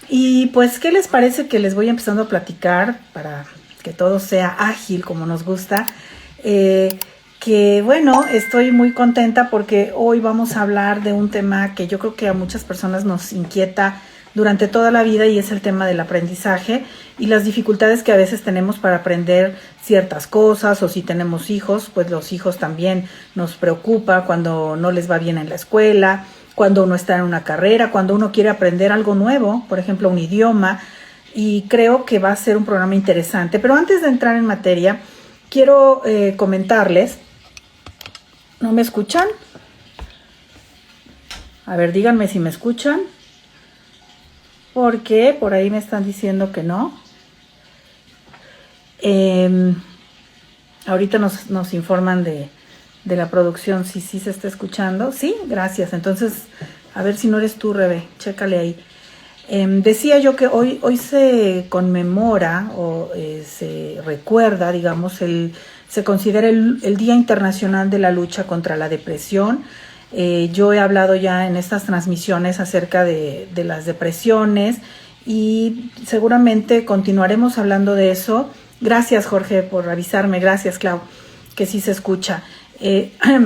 Y pues, ¿qué les parece que les voy empezando a platicar para que todo sea ágil como nos gusta? Que bueno, estoy muy contenta porque hoy vamos a hablar de un tema que yo creo que a muchas personas nos inquieta durante toda la vida, y es el tema del aprendizaje y las dificultades que a veces tenemos para aprender ciertas cosas, o si tenemos hijos, pues los hijos también nos preocupa cuando no les va bien en la escuela, cuando uno está en una carrera, cuando uno quiere aprender algo nuevo, por ejemplo un idioma, y creo que va a ser un programa interesante. Pero antes de entrar en materia, quiero comentarles. ¿No me escuchan? A ver, díganme si me escuchan, porque por ahí me están diciendo que no. Ahorita nos informan de la producción si sí se está escuchando. Sí, gracias. Entonces, a ver si no eres tú, Rebe, chécale ahí. Decía yo que hoy se conmemora o se recuerda, digamos, se considera el Día Internacional de la Lucha contra la Depresión. Yo he hablado ya en estas transmisiones acerca de las depresiones, y seguramente continuaremos hablando de eso. Gracias, Jorge, por avisarme. Gracias, Clau, que sí se escucha.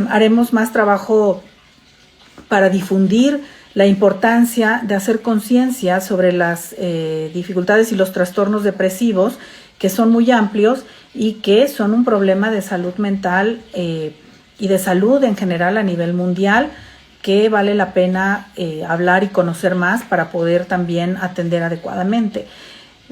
Haremos más trabajo para difundir la importancia de hacer conciencia sobre las dificultades y los trastornos depresivos, que son muy amplios y que son un problema de salud mental y de salud en general a nivel mundial, que vale la pena hablar y conocer más para poder también atender adecuadamente.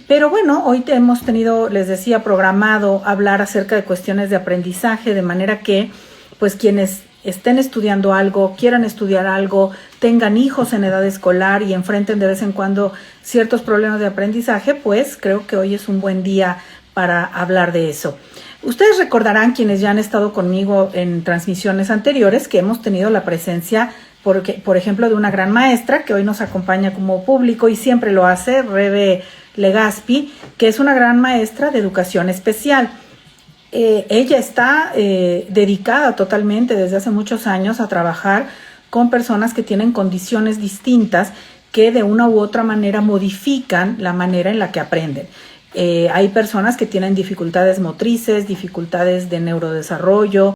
Pero bueno, hoy hemos tenido, les decía, programado hablar acerca de cuestiones de aprendizaje, de manera que pues quienes estén estudiando algo, quieran estudiar algo, tengan hijos en edad escolar y enfrenten de vez en cuando ciertos problemas de aprendizaje, pues creo que hoy es un buen día para hablar de eso. Ustedes recordarán, quienes ya han estado conmigo en transmisiones anteriores, que hemos tenido la presencia, por ejemplo, de una gran maestra que hoy nos acompaña como público y siempre lo hace, Rebe Legaspi, que es una gran maestra de educación especial. Ella está dedicada totalmente desde hace muchos años a trabajar con personas que tienen condiciones distintas, que de una u otra manera modifican la manera en la que aprenden. Hay personas que tienen dificultades motrices, dificultades de neurodesarrollo,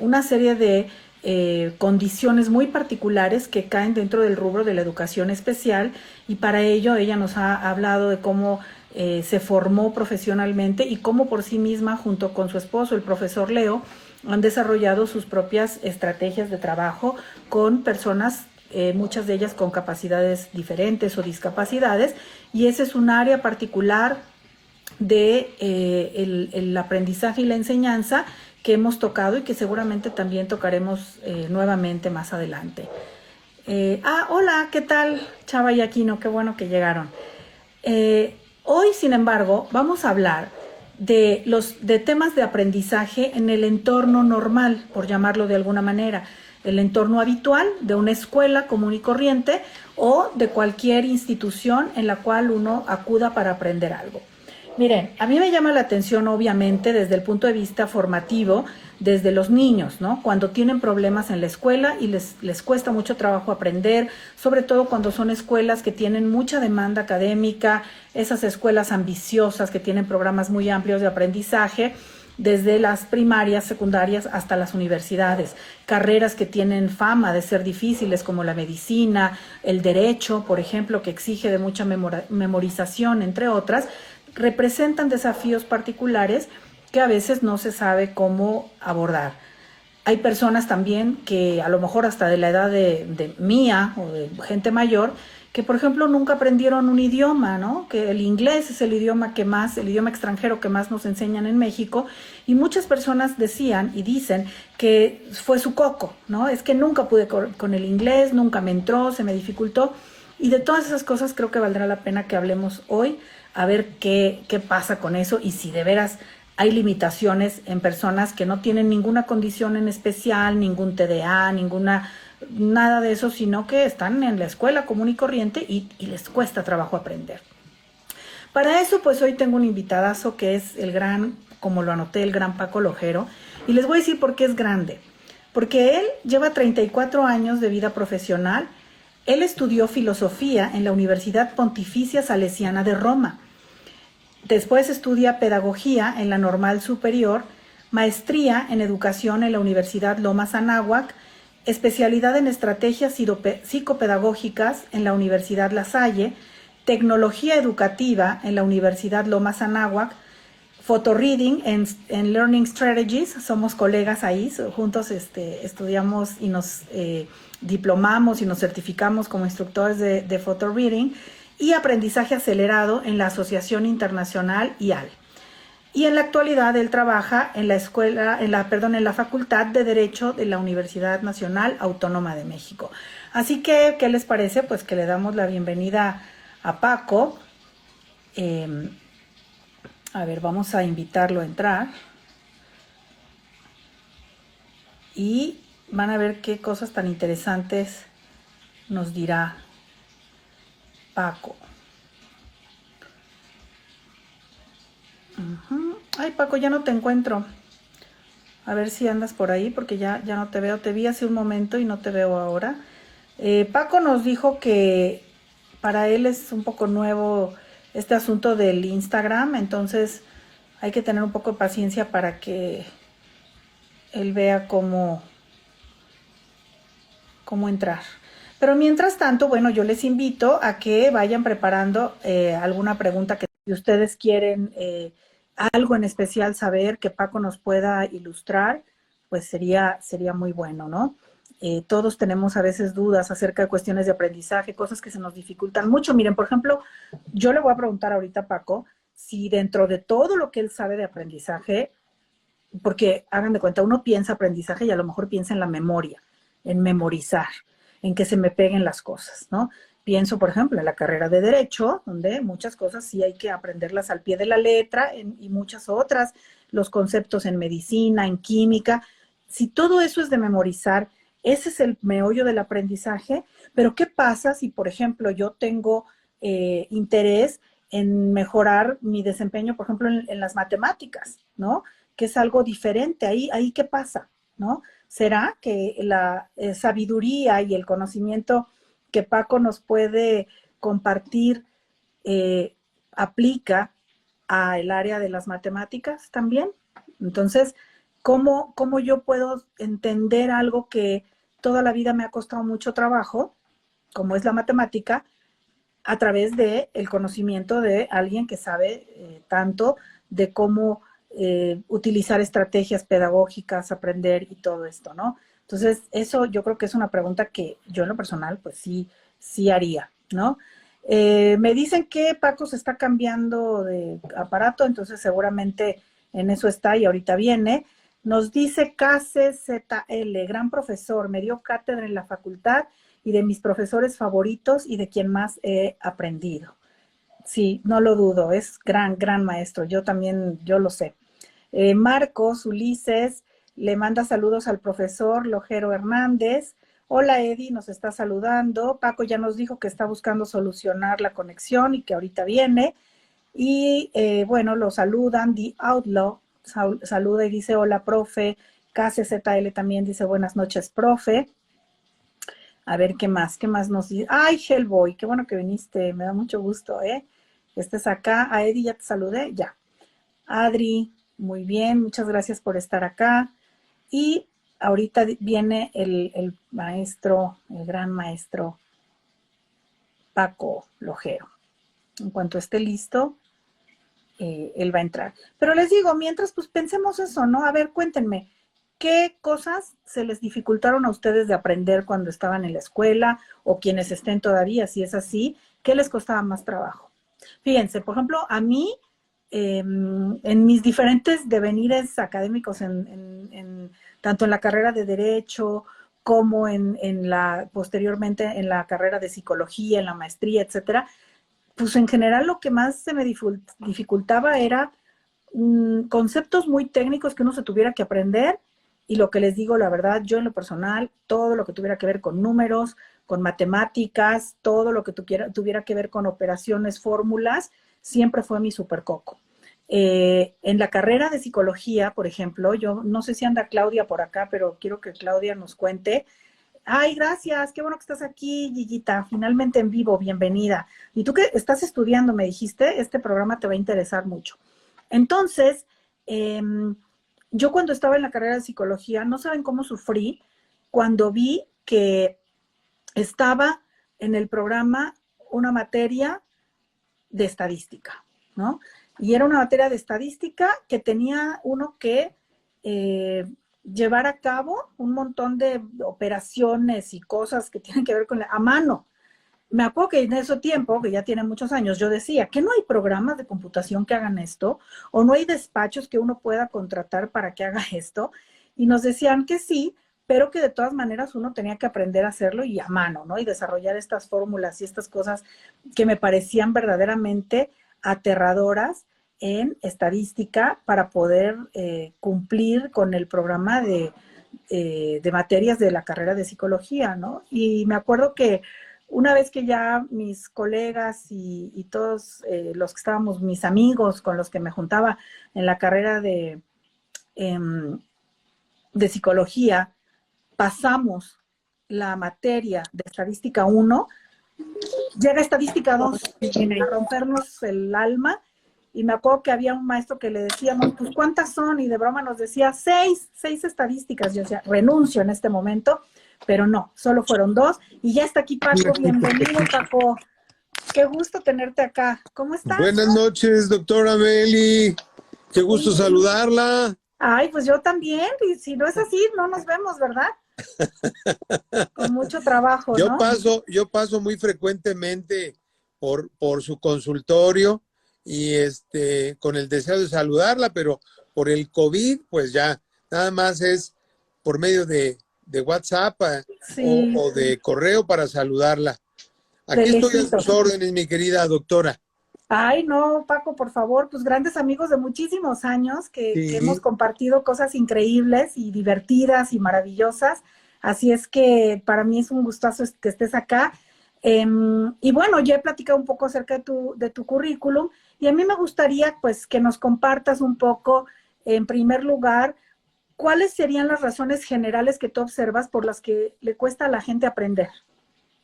una serie de condiciones muy particulares que caen dentro del rubro de la educación especial, y para ello ella nos ha hablado de cómo se formó profesionalmente y cómo por sí misma, junto con su esposo, el profesor Leo, han desarrollado sus propias estrategias de trabajo con personas, muchas de ellas con capacidades diferentes o discapacidades, y ese es un área particular de el aprendizaje y la enseñanza que hemos tocado y que seguramente también tocaremos nuevamente más adelante. Hola, ¿qué tal, Chava y Aquino? Qué bueno que llegaron. Hoy, sin embargo, vamos a hablar de temas de aprendizaje en el entorno normal, por llamarlo de alguna manera, el entorno habitual de una escuela común y corriente o de cualquier institución en la cual uno acuda para aprender algo. Miren, a mí me llama la atención, obviamente, desde el punto de vista formativo, desde los niños, ¿no? Cuando tienen problemas en la escuela y les cuesta mucho trabajo aprender, sobre todo cuando son escuelas que tienen mucha demanda académica, esas escuelas ambiciosas que tienen programas muy amplios de aprendizaje, desde las primarias, secundarias hasta las universidades, carreras que tienen fama de ser difíciles como la medicina, el derecho, por ejemplo, que exige de mucha memorización, entre otras, representan desafíos particulares que a veces no se sabe cómo abordar. Hay personas también que a lo mejor hasta de la edad de mía o de gente mayor, que por ejemplo nunca aprendieron un idioma, ¿no? Que el inglés es el idioma extranjero que más nos enseñan en México, y muchas personas decían y dicen que fue su coco, ¿no? Es que nunca pude con el inglés, nunca me entró, se me dificultó, y de todas esas cosas creo que valdrá la pena que hablemos hoy, a ver qué pasa con eso, y si de veras hay limitaciones en personas que no tienen ninguna condición en especial, ningún TDA, nada de eso, sino que están en la escuela común y corriente y les cuesta trabajo aprender. Para eso, pues hoy tengo un invitadazo que es el gran, como lo anoté, el gran Paco Lojero, y les voy a decir por qué es grande. Porque él lleva 34 años de vida profesional Él estudió filosofía en la Universidad Pontificia Salesiana de Roma. Después estudia pedagogía en la Normal Superior, maestría en educación en la Universidad Lomas Anáhuac, especialidad en estrategias psicopedagógicas en la Universidad La Salle, tecnología educativa en la Universidad Lomas Anáhuac, photoreading en Learning Strategies, somos colegas ahí, juntos estudiamos y nos diplomamos y nos certificamos como instructores de photoreading, y aprendizaje acelerado en la Asociación Internacional IAL. Y en la actualidad él trabaja en la Facultad de Derecho de la Universidad Nacional Autónoma de México. Así que, ¿qué les parece? Pues que le damos la bienvenida a Paco. A ver, vamos a invitarlo a entrar. Y van a ver qué cosas tan interesantes nos dirá Paco. Ay, Paco, ya no te encuentro. A ver si andas por ahí, porque ya no te veo. Te vi hace un momento y no te veo ahora. Paco nos dijo que para él es un poco nuevo este asunto del Instagram, entonces hay que tener un poco de paciencia para que él vea cómo entrar. Pero mientras tanto, bueno, yo les invito a que vayan preparando alguna pregunta que si ustedes quieren algo en especial saber que Paco nos pueda ilustrar, pues sería muy bueno, ¿no? Todos tenemos a veces dudas acerca de cuestiones de aprendizaje, cosas que se nos dificultan mucho. Miren, por ejemplo, yo le voy a preguntar ahorita a Paco si dentro de todo lo que él sabe de aprendizaje, porque hagan de cuenta, uno piensa aprendizaje y a lo mejor piensa en la memoria, en memorizar, en que se me peguen las cosas, ¿no? Pienso, por ejemplo, en la carrera de Derecho, donde muchas cosas sí hay que aprenderlas al pie de la letra y muchas otras, los conceptos en medicina, en química. Si todo eso es de memorizar, ese es el meollo del aprendizaje, pero ¿qué pasa si, por ejemplo, yo tengo interés en mejorar mi desempeño, por ejemplo, en las matemáticas, ¿no? Que es algo diferente. Ahí ¿qué pasa? ¿No? ¿Será que la sabiduría y el conocimiento que Paco nos puede compartir aplica al área de las matemáticas también? Entonces, ¿cómo yo puedo entender algo que toda la vida me ha costado mucho trabajo, como es la matemática, a través del conocimiento de alguien que sabe tanto de cómo utilizar estrategias pedagógicas, aprender y todo esto, ¿no? Entonces, eso yo creo que es una pregunta que yo en lo personal, pues sí haría, ¿no? Me dicen que Paco se está cambiando de aparato, entonces seguramente en eso está y ahorita viene. Nos dice KCZL, gran profesor, me dio cátedra en la facultad y de mis profesores favoritos y de quien más he aprendido. Sí, no lo dudo, es gran maestro, yo también, yo lo sé. Marcos Ulises le manda saludos al profesor Lojero Hernández. Hola Eddie, nos está saludando. Paco ya nos dijo que está buscando solucionar la conexión y que ahorita viene. Y bueno, lo saludan. The Outlaw saluda y dice hola profe. KCZL también dice buenas noches profe. A ver, ¿qué más nos dice? Ay, Hellboy, qué bueno que viniste, me da mucho gusto, que estés acá. A Eddie ya te saludé, ya. Adri, muy bien, muchas gracias por estar acá. Y ahorita viene el maestro, el gran maestro Paco Lojero. En cuanto esté listo, él va a entrar. Pero les digo, mientras, pues pensemos eso, ¿no? A ver, cuéntenme, ¿qué cosas se les dificultaron a ustedes de aprender cuando estaban en la escuela o quienes estén todavía, si es así, qué les costaba más trabajo? Fíjense, por ejemplo, a mí, en mis diferentes devenires académicos, tanto en la carrera de Derecho como posteriormente en la carrera de Psicología, en la maestría, etcétera, pues en general lo que más se me dificultaba era conceptos muy técnicos que uno se tuviera que aprender. Y lo que les digo, la verdad, yo en lo personal, todo lo que tuviera que ver con números, con matemáticas, todo lo que tuviera que ver con operaciones, fórmulas, siempre fue mi supercoco. En la carrera de psicología, por ejemplo, yo no sé si anda Claudia por acá, pero quiero que Claudia nos cuente. Ay, gracias, qué bueno que estás aquí, Gigita, finalmente en vivo, bienvenida. Y tú que estás estudiando, me dijiste, este programa te va a interesar mucho. Entonces, eh, yo cuando estaba en la carrera de psicología, no saben cómo sufrí cuando vi que estaba en el programa una materia de estadística, ¿no? Y era una materia de estadística que tenía uno que eh, llevar a cabo un montón de operaciones y cosas que tienen que ver con a mano. Me acuerdo que en ese tiempo, que ya tiene muchos años, yo decía que no hay programas de computación que hagan esto, o no hay despachos que uno pueda contratar para que haga esto. Y nos decían que sí, pero que de todas maneras uno tenía que aprender a hacerlo y a mano, ¿no? Y desarrollar estas fórmulas y estas cosas que me parecían verdaderamente aterradoras en estadística para poder cumplir con el programa de materias de la carrera de psicología, ¿no? Y me acuerdo que una vez que ya mis colegas y todos los que estábamos, mis amigos con los que me juntaba en la carrera eh, de psicología, pasamos la materia de estadística 1, llega estadística 2 a rompernos el alma. Y me acuerdo que había un maestro que le decíamos, pues, ¿cuántas son? Y de broma nos decía, seis estadísticas. Yo decía, renuncio en este momento, pero no, solo fueron 2. Y ya está aquí Paco, bienvenido, Paco. Qué gusto tenerte acá. ¿Cómo estás? Buenas noches, doctora Meli. Qué gusto Oye, saludarla. ay, pues yo también. Y si no es así, no nos vemos, ¿verdad? Con mucho trabajo, ¿no? Yo paso muy frecuentemente por su consultorio y con el deseo de saludarla, pero por el COVID, pues ya nada más es por medio de WhatsApp Sí, o de correo para saludarla. de Aquí estoy a sus lejitos. órdenes, mi querida doctora. Ay, no, Paco, por favor, pues grandes amigos de muchísimos años que hemos Sí, compartido cosas increíbles y divertidas y maravillosas. Así es que para mí es un gustazo que estés acá. Y bueno, ya he platicado un poco acerca de tu currículum y a mí me gustaría pues que nos compartas un poco, en primer lugar, cuáles serían las razones generales que tú observas por las que le cuesta a la gente aprender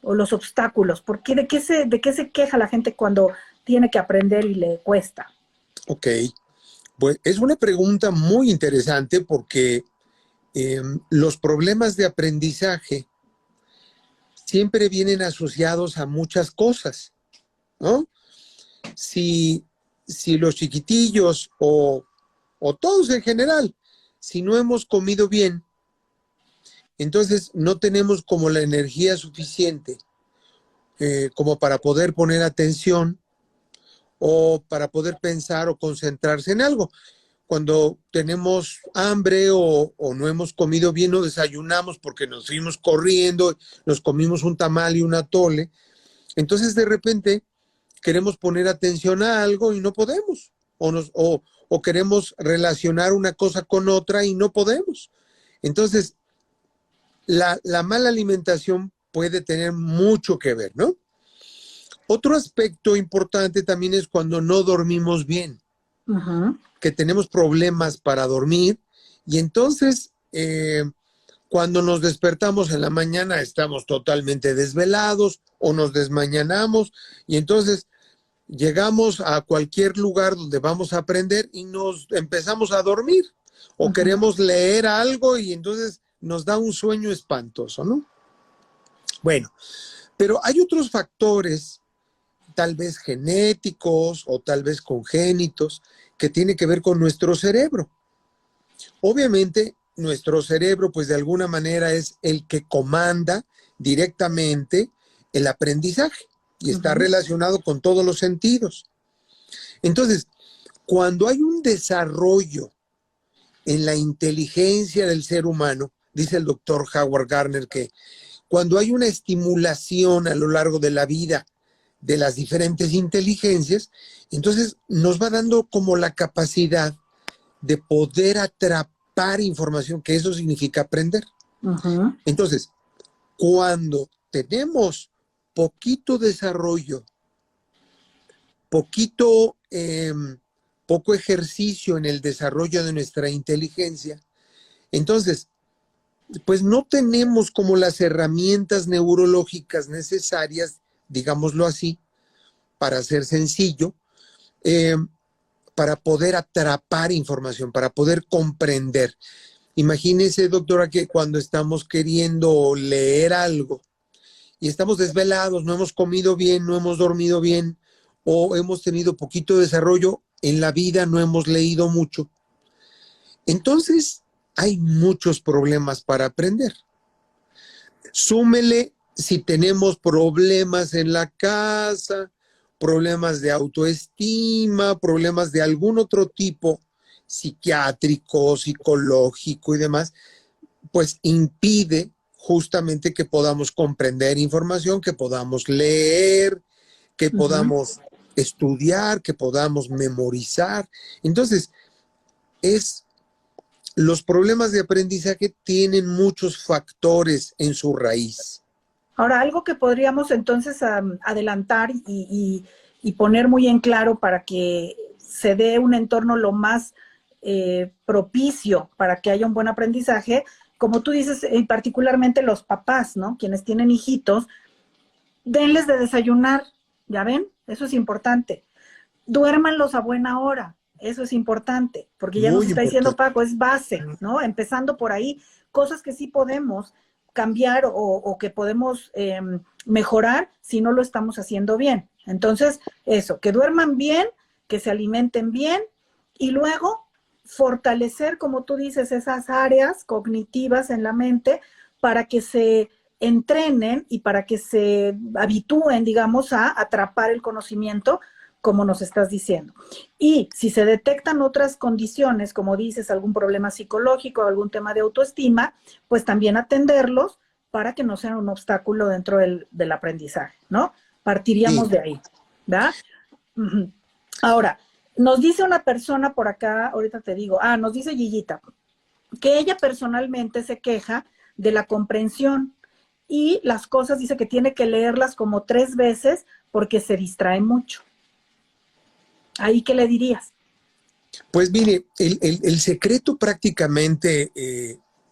o los obstáculos. ¿Por qué, de qué se queja la gente cuando tiene que aprender y le cuesta? ok. Pues es una pregunta muy interesante porque los problemas de aprendizaje siempre vienen asociados a muchas cosas, ¿no? Si, si los chiquitillos o todos en general, si no hemos comido bien, entonces no tenemos como la energía suficiente como para poder poner atención o para poder pensar o concentrarse en algo. Cuando tenemos hambre o no hemos comido bien o desayunamos porque nos fuimos corriendo, nos comimos un tamal y un atole, entonces de repente queremos poner atención a algo y no podemos, o queremos relacionar una cosa con otra y no podemos. Entonces, la mala alimentación puede tener mucho que ver, ¿no? Otro aspecto importante también es cuando no dormimos bien, Ujú. que tenemos problemas para dormir y entonces cuando nos despertamos en la mañana estamos totalmente desvelados o nos desmañanamos y entonces llegamos a cualquier lugar donde vamos a aprender y nos empezamos a dormir o Ujú. queremos leer algo y entonces nos da un sueño espantoso, ¿no? Bueno, pero hay otros factores, tal vez genéticos o tal vez congénitos, que tienen que ver con nuestro cerebro. Obviamente, nuestro cerebro, pues de alguna manera es el que comanda directamente el aprendizaje y está Ujú. relacionado con todos los sentidos. Entonces, cuando hay un desarrollo en la inteligencia del ser humano, dice el doctor Howard Gardner que cuando hay una estimulación a lo largo de la vida de las diferentes inteligencias, entonces nos va dando como la capacidad de poder atrapar información, que eso significa aprender. Ujú. Entonces, cuando tenemos poquito desarrollo, poquito, poco ejercicio en el desarrollo de nuestra inteligencia, entonces pues no tenemos como las herramientas neurológicas necesarias, digámoslo así, para ser sencillo, eh, para poder atrapar información, para poder comprender. Imagínese, doctora, que cuando estamos queriendo leer algo y estamos desvelados, no hemos comido bien, no hemos dormido bien o hemos tenido poquito desarrollo en la vida, no hemos leído mucho. Entonces, hay muchos problemas para aprender. Súmele si tenemos problemas en la casa, problemas de autoestima, problemas de algún otro tipo, psiquiátrico, psicológico y demás, pues impide justamente que podamos comprender información, que podamos leer, que podamos estudiar, que podamos memorizar. Entonces, los problemas de aprendizaje tienen muchos factores en su raíz. Ahora, algo que podríamos entonces adelantar y poner muy en claro para que se dé un entorno lo más propicio para que haya un buen aprendizaje, como tú dices, y particularmente los papás, ¿no? Quienes tienen hijitos, denles de desayunar, ¿ya ven? Eso es importante. Duérmanlos a buena hora, eso es importante, porque ya nos Muy está diciendo importante. Paco, es base, ¿no? Empezando por ahí, cosas que sí podemos cambiar o que podemos mejorar si no lo estamos haciendo bien. Entonces, eso, que duerman bien, que se alimenten bien y luego fortalecer, como tú dices, esas áreas cognitivas en la mente para que se entrenen y para que se habitúen, digamos, a atrapar el conocimiento como nos estás diciendo. Y si se detectan otras condiciones, como dices, algún problema psicológico, algún tema de autoestima, pues también atenderlos para que no sean un obstáculo dentro del aprendizaje, ¿no? Sí. Partiríamos de ahí, ¿verdad? Uh-huh. Ahora, nos dice una persona por acá, ahorita te digo, nos dice Gillita, que ella personalmente se queja de la comprensión y las cosas, dice que tiene que leerlas como 3 veces porque se distrae mucho. ¿Ahí qué le dirías? Pues mire, el secreto prácticamente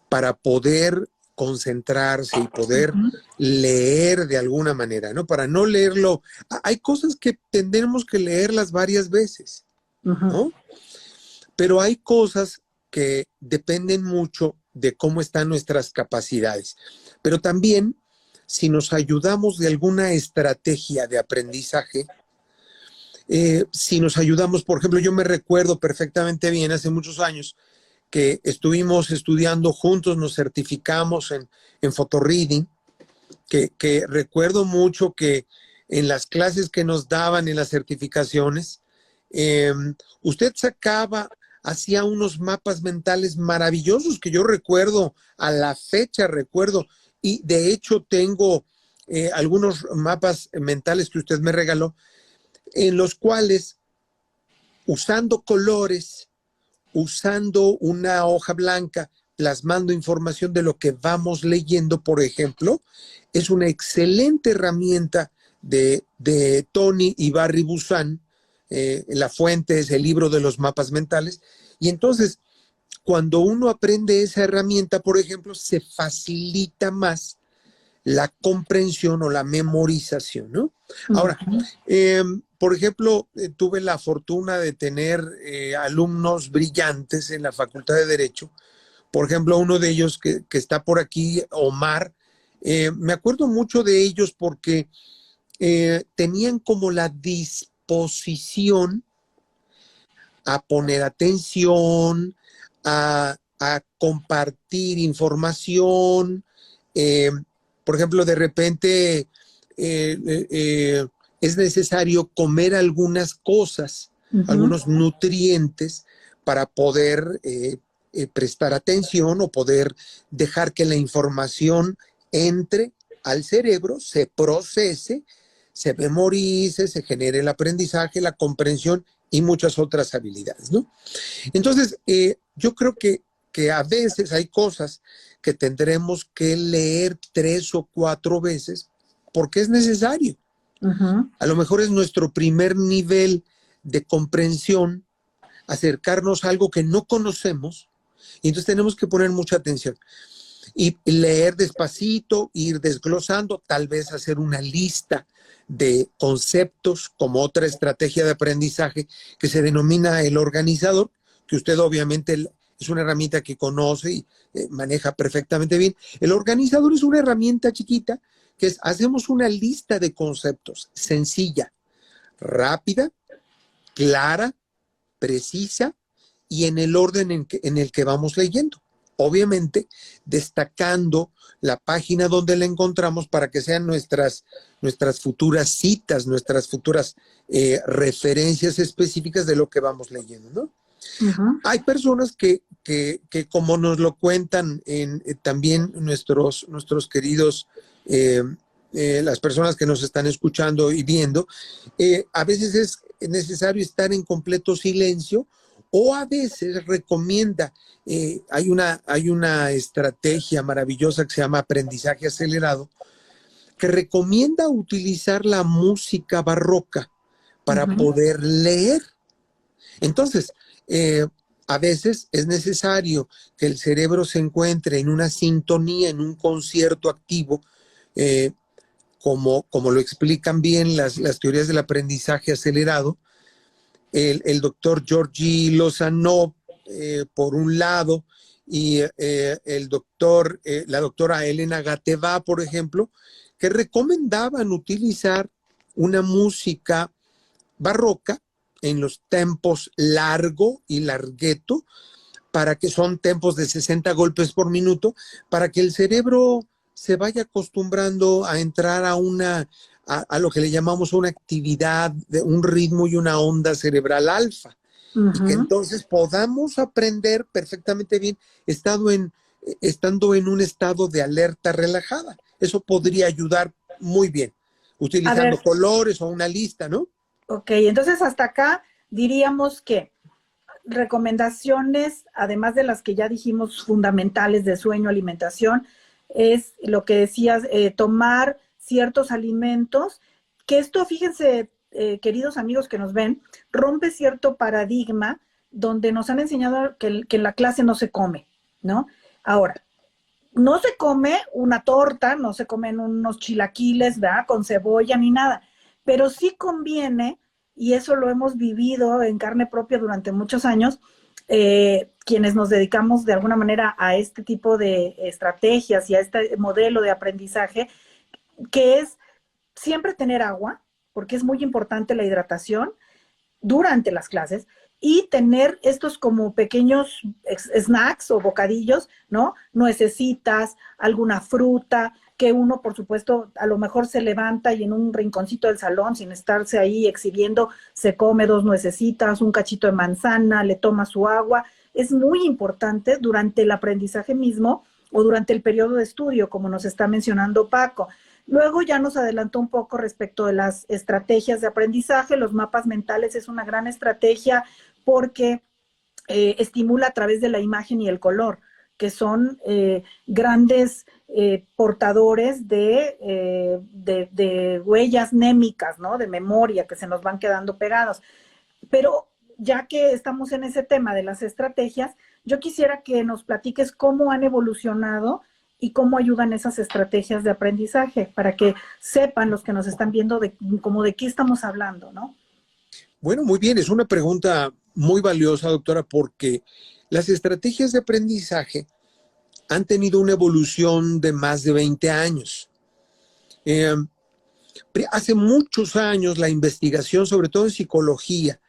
para poder concentrarse y poder leer de alguna manera, ¿no? Para no leerlo, hay cosas que tendremos que leerlas varias veces, ¿no? Pero hay cosas que dependen mucho de cómo están nuestras capacidades. Pero también, si nos ayudamos de alguna estrategia de aprendizaje, si nos ayudamos, por ejemplo, yo me recuerdo perfectamente bien hace muchos años que estuvimos estudiando juntos, nos certificamos en photoreading, que recuerdo mucho que en las clases que nos daban en las certificaciones, usted sacaba, hacía unos mapas mentales maravillosos que yo recuerdo, a la fecha recuerdo, y de hecho tengo algunos mapas mentales que usted me regaló, en los cuales, usando colores, usando una hoja blanca, plasmando información de lo que vamos leyendo, por ejemplo, es una excelente herramienta de Tony y Barry Busan. La fuente es el libro de los mapas mentales. Y entonces, cuando uno aprende esa herramienta, por ejemplo, se facilita más la comprensión o la memorización, ¿no? Ahora, por ejemplo, tuve la fortuna de tener alumnos brillantes en la Facultad de Derecho. Por ejemplo, uno de ellos que está por aquí, Omar, me acuerdo mucho de ellos porque tenían como la disposición a poner atención, a compartir información. Por ejemplo, de repente es necesario comer algunas cosas, algunos nutrientes para poder prestar atención o poder dejar que la información entre al cerebro, se procese, se memorice, se genere el aprendizaje, la comprensión y muchas otras habilidades, ¿no? Entonces, yo creo que a veces hay cosas que tendremos que leer 3 o 4 veces porque es necesario. A lo mejor es nuestro primer nivel de comprensión, acercarnos a algo que no conocemos, y entonces tenemos que poner mucha atención. y leer despacito, ir desglosando, tal vez hacer una lista de conceptos como otra estrategia de aprendizaje que se denomina el organizador, que usted obviamente es una herramienta que conoce y maneja perfectamente bien. El organizador es una herramienta chiquita que es, hacemos una lista de conceptos sencilla, rápida, clara, precisa y en el orden en el que vamos leyendo. Obviamente, destacando la página donde la encontramos para que sean nuestras futuras citas, nuestras futuras referencias específicas de lo que vamos leyendo, ¿no? Ujú. Hay personas que como nos lo cuentan también nuestros queridos, las personas que nos están escuchando y viendo, a veces es necesario estar en completo silencio o a veces recomienda, hay una estrategia maravillosa que se llama aprendizaje acelerado, que recomienda utilizar la música barroca para Ujú. poder leer. Entonces, a veces es necesario que el cerebro se encuentre en una sintonía, en un concierto activo, eh, como lo explican bien las teorías del aprendizaje acelerado. El doctor Georgi Lozano, por un lado, y la doctora Elena Gateva, por ejemplo, que recomendaban utilizar una música barroca en los tempos largo y largueto, para que son tempos de 60 golpes por minuto, para que el cerebro se vaya acostumbrando a entrar a lo que le llamamos una actividad, de un ritmo y una onda cerebral alfa, y que Ujú. entonces podamos aprender perfectamente bien estando en un estado de alerta relajada. Eso podría ayudar muy bien, A ver, utilizando colores o una lista, ¿no? ok, entonces hasta acá diríamos que recomendaciones, además de las que ya dijimos fundamentales de sueño, alimentación, es lo que decías, tomar ciertos alimentos, que esto, fíjense, queridos amigos que nos ven, rompe cierto paradigma donde nos han enseñado que en la clase no se come, ¿no? Ahora, no se come una torta, no se comen unos chilaquiles, ¿verdad? Con cebolla ni nada, pero sí conviene, y eso lo hemos vivido en carne propia durante muchos años, quienes nos dedicamos de alguna manera a este tipo de estrategias y a este modelo de aprendizaje, que es siempre tener agua, porque es muy importante la hidratación durante las clases, y tener estos como pequeños snacks o bocadillos, ¿no? Nuecesitas, alguna fruta, que uno, por supuesto, a lo mejor se levanta y en un rinconcito del salón, sin estarse ahí exhibiendo, se come 2 nuecesitas, un cachito de manzana, le toma su agua. Es muy importante durante el aprendizaje mismo o durante el periodo de estudio, como nos está mencionando Paco. Luego ya nos adelantó un poco respecto de las estrategias de aprendizaje. Los mapas mentales es una gran estrategia porque estimula a través de la imagen y el color, que son grandes portadores de huellas némicas, ¿no? De memoria que se nos van quedando pegados. Pero ya que estamos en ese tema de las estrategias, yo quisiera que nos platiques cómo han evolucionado y cómo ayudan esas estrategias de aprendizaje para que sepan los que nos están viendo como de qué estamos hablando, ¿no? Bueno, muy bien, es una pregunta muy valiosa, doctora, porque las estrategias de aprendizaje han tenido una evolución de más de 20 años. Eh, Hace muchos años la investigación, sobre todo en psicología,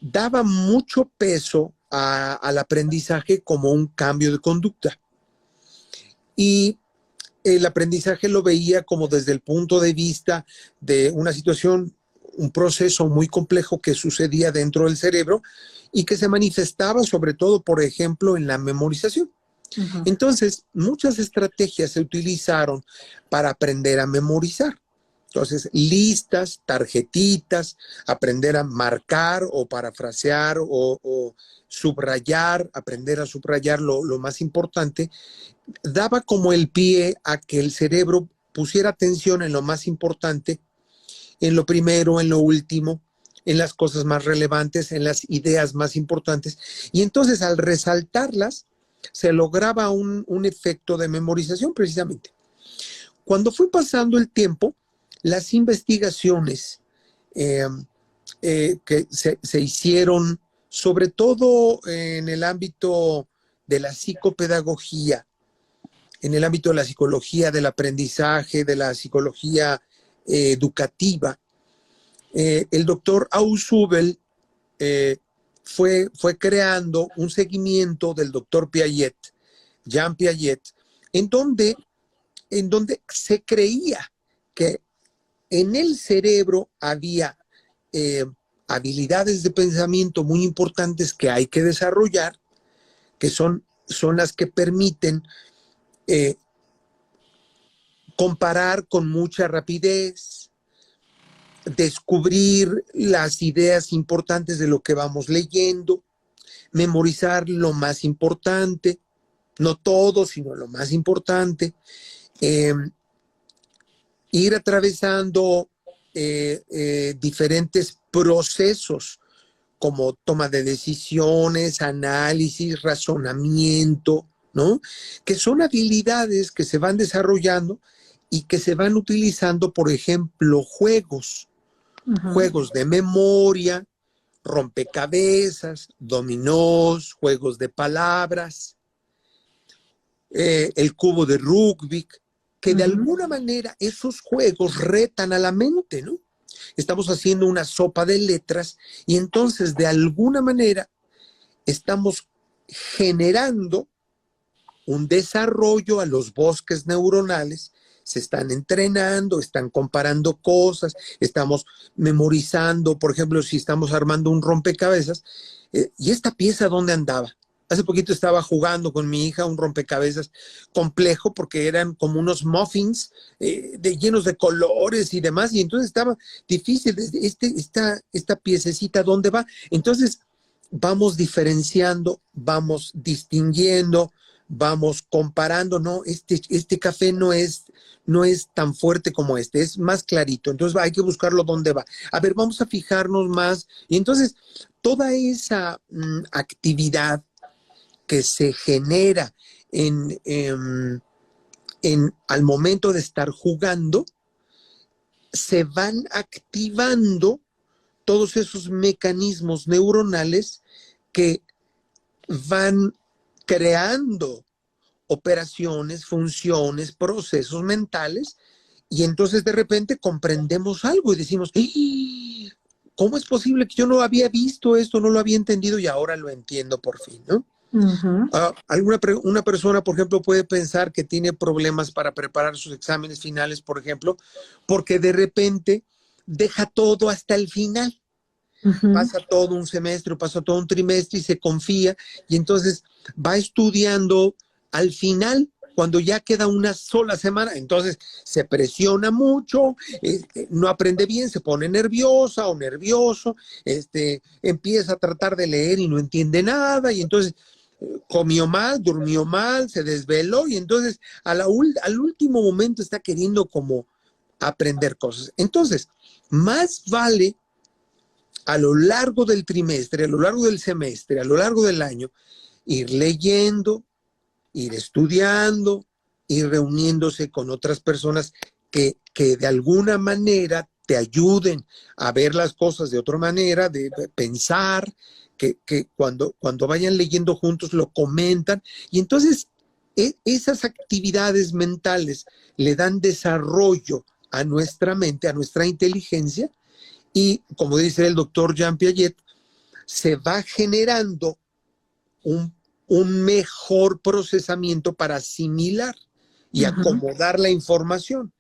daba mucho peso al aprendizaje como un cambio de conducta. Y el aprendizaje lo veía como desde el punto de vista de una situación, un proceso muy complejo que sucedía dentro del cerebro y que se manifestaba sobre todo, por ejemplo, en la memorización. Uh-huh. Entonces, muchas estrategias se utilizaron para aprender a memorizar. Entonces, listas, tarjetitas, aprender a marcar o parafrasear o subrayar, aprender a subrayar lo más importante, daba como el pie a que el cerebro pusiera atención en lo más importante, en lo primero, en lo último, en las cosas más relevantes, en las ideas más importantes. Y entonces al resaltarlas, se lograba un efecto de memorización precisamente. Cuando fue pasando el tiempo, las investigaciones eh, que se hicieron, sobre todo en el ámbito de la psicopedagogía, en el ámbito de la psicología del aprendizaje, de la psicología educativa, el doctor Ausubel fue creando un seguimiento del doctor Piaget, Jean Piaget, en donde se creía que en el cerebro había habilidades de pensamiento muy importantes que hay que desarrollar, que son las que permiten comparar con mucha rapidez, descubrir las ideas importantes de lo que vamos leyendo, memorizar lo más importante, no todo, sino lo más importante, ir atravesando diferentes procesos como toma de decisiones, análisis, razonamiento, ¿no? Que son habilidades que se van desarrollando y que se van utilizando, por ejemplo, juegos de memoria, rompecabezas, dominós, juegos de palabras, el cubo de Rubik, que de alguna manera esos juegos retan a la mente, ¿no? Estamos haciendo una sopa de letras y entonces de alguna manera estamos generando un desarrollo a los bosques neuronales, se están entrenando, están comparando cosas, estamos memorizando, por ejemplo, si estamos armando un rompecabezas, ¿y esta pieza dónde andaba? Hace poquito estaba jugando con mi hija un rompecabezas complejo porque eran como unos muffins llenos de colores y demás, y entonces estaba difícil, esta piececita, ¿dónde va? Entonces vamos diferenciando, vamos distinguiendo, vamos comparando, no, este café no es tan fuerte como es más clarito, entonces hay que buscarlo dónde va. A ver, vamos a fijarnos más, y entonces toda esa actividad que se genera al momento de estar jugando, se van activando todos esos mecanismos neuronales que van creando operaciones, funciones, procesos mentales, y entonces de repente comprendemos algo y decimos, ¿cómo es posible que yo no había visto esto, no lo había entendido y ahora lo entiendo por fin, ¿no? Una persona, por ejemplo, puede pensar que tiene problemas para preparar sus exámenes finales, por ejemplo, porque de repente deja todo hasta el final. Pasa todo un semestre, pasa todo un trimestre y se confía, y entonces va estudiando al final, cuando ya queda una sola semana, entonces se presiona mucho, no aprende bien, se pone nerviosa o nervioso, empieza a tratar de leer y no entiende nada, y entonces comió mal, durmió mal, se desveló, y entonces al último momento está queriendo como aprender cosas. Entonces, más vale a lo largo del trimestre, a lo largo del semestre, a lo largo del año, ir leyendo, ir estudiando, ir reuniéndose con otras personas que de alguna manera te ayuden a ver las cosas de otra manera, de pensar, que cuando vayan leyendo juntos lo comentan, y entonces esas actividades mentales le dan desarrollo a nuestra mente, a nuestra inteligencia, y como dice el doctor Jean Piaget, se va generando un mejor procesamiento para asimilar y acomodar la información.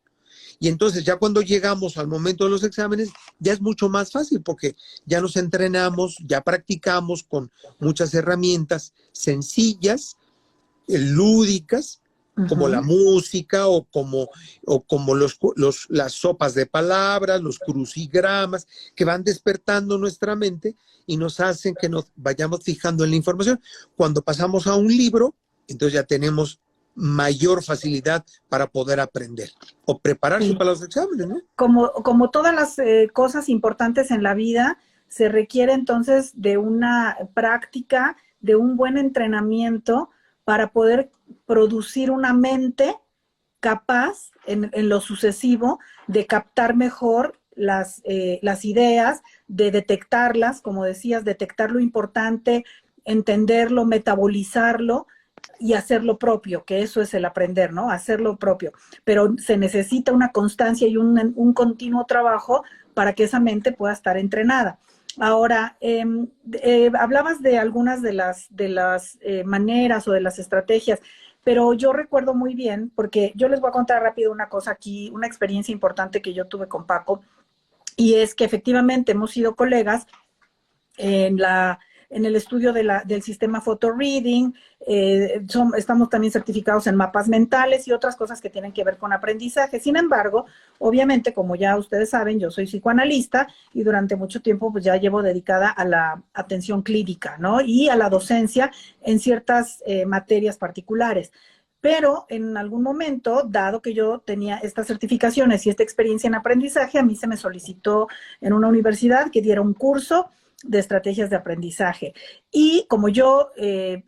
Y entonces ya cuando llegamos al momento de los exámenes, ya es mucho más fácil porque ya nos entrenamos, ya practicamos con muchas herramientas sencillas, lúdicas, como la música o como las sopas de palabras, los crucigramas, que van despertando nuestra mente y nos hacen que nos vayamos fijando en la información. Cuando pasamos a un libro, entonces ya tenemos mayor facilidad para poder aprender o prepararse para los exámenes, ¿no? Como todas las cosas importantes en la vida, se requiere entonces de una práctica, de un buen entrenamiento para poder producir una mente capaz en lo sucesivo de captar mejor las ideas, de detectarlas, como decías, detectar lo importante, entenderlo, metabolizarlo y hacerlo propio, que eso es el aprender, ¿no? Hacerlo propio. Pero se necesita una constancia y un continuo trabajo para que esa mente pueda estar entrenada. Ahora, hablabas de algunas de las maneras o de las estrategias, pero yo recuerdo muy bien, porque yo les voy a contar rápido una cosa aquí, una experiencia importante que yo tuve con Paco, y es que efectivamente hemos sido colegas en en el estudio del sistema photo reading, estamos también certificados en mapas mentales y otras cosas que tienen que ver con aprendizaje. Sin embargo, obviamente, como ya ustedes saben, yo soy psicoanalista y durante mucho tiempo pues ya llevo dedicada a la atención clínica, ¿no? Y a la docencia en ciertas materias particulares. Pero en algún momento, dado que yo tenía estas certificaciones y esta experiencia en aprendizaje, a mí se me solicitó en una universidad que diera un curso de estrategias de aprendizaje. Y como yo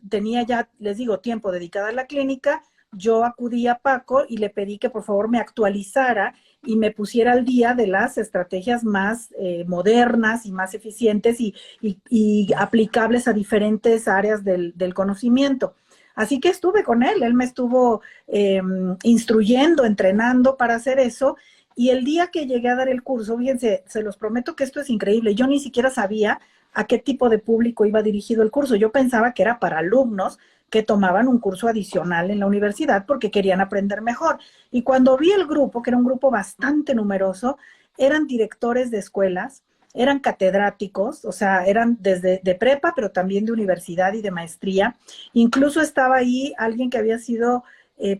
tenía ya, les digo, tiempo dedicado a la clínica, yo acudí a Paco y le pedí que por favor me actualizara y me pusiera al día de las estrategias más modernas y más eficientes y aplicables a diferentes áreas del conocimiento. Así que estuve con él me estuvo instruyendo, entrenando para hacer eso. Y el día que llegué a dar el curso, fíjense, se los prometo que esto es increíble. Yo ni siquiera sabía a qué tipo de público iba dirigido el curso. Yo pensaba que era para alumnos que tomaban un curso adicional en la universidad porque querían aprender mejor. Y cuando vi el grupo, que era un grupo bastante numeroso, eran directores de escuelas, eran catedráticos, o sea, eran desde de prepa, pero también de universidad y de maestría. Incluso estaba ahí alguien que había sido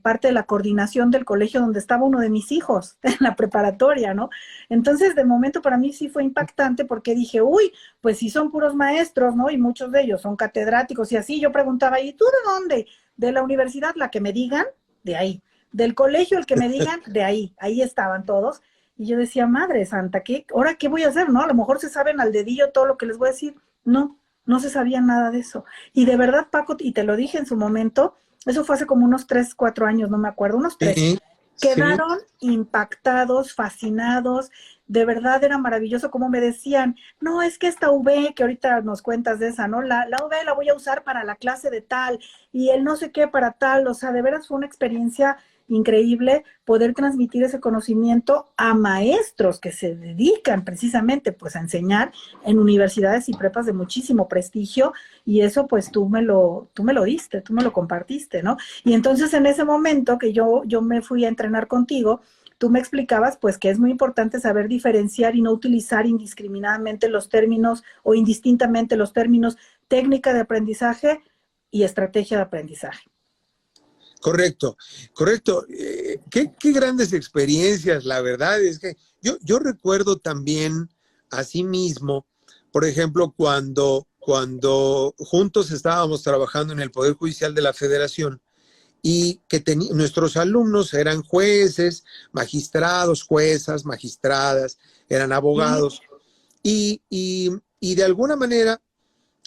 parte de la coordinación del colegio donde estaba uno de mis hijos, en la preparatoria, ¿no? Entonces, de momento para mí sí fue impactante porque dije, uy, pues sí son puros maestros, ¿no? Y muchos de ellos son catedráticos y así. Yo preguntaba, ¿y tú de dónde? De la universidad, la que me digan, de ahí. Del colegio, el que me digan, de ahí. Ahí estaban todos. Y yo decía, madre santa, ¿ahora qué voy a hacer, no? A lo mejor se saben al dedillo todo lo que les voy a decir. No, no se sabía nada de eso. Y de verdad, Paco, y te lo dije en su momento, eso fue hace como unos 3, 4 años, no me acuerdo, unos 3. Sí, sí. Quedaron impactados, fascinados. De verdad era maravilloso como me decían, no, es que esta V, que ahorita nos cuentas de esa, ¿no? La V la voy a usar para la clase de tal y el no sé qué para tal. O sea, de veras fue una experiencia increíble poder transmitir ese conocimiento a maestros que se dedican precisamente pues a enseñar en universidades y prepas de muchísimo prestigio, y eso pues tú me lo diste, tú me lo compartiste, ¿no? Y entonces en ese momento que yo me fui a entrenar contigo, tú me explicabas pues que es muy importante saber diferenciar y no utilizar indiscriminadamente los términos o indistintamente los términos técnica de aprendizaje y estrategia de aprendizaje. Correcto, correcto. Qué grandes experiencias, la verdad es que yo recuerdo también asimismo, por ejemplo, cuando juntos estábamos trabajando en el Poder Judicial de la Federación y que nuestros alumnos eran jueces, magistrados, juezas, magistradas, eran abogados y de alguna manera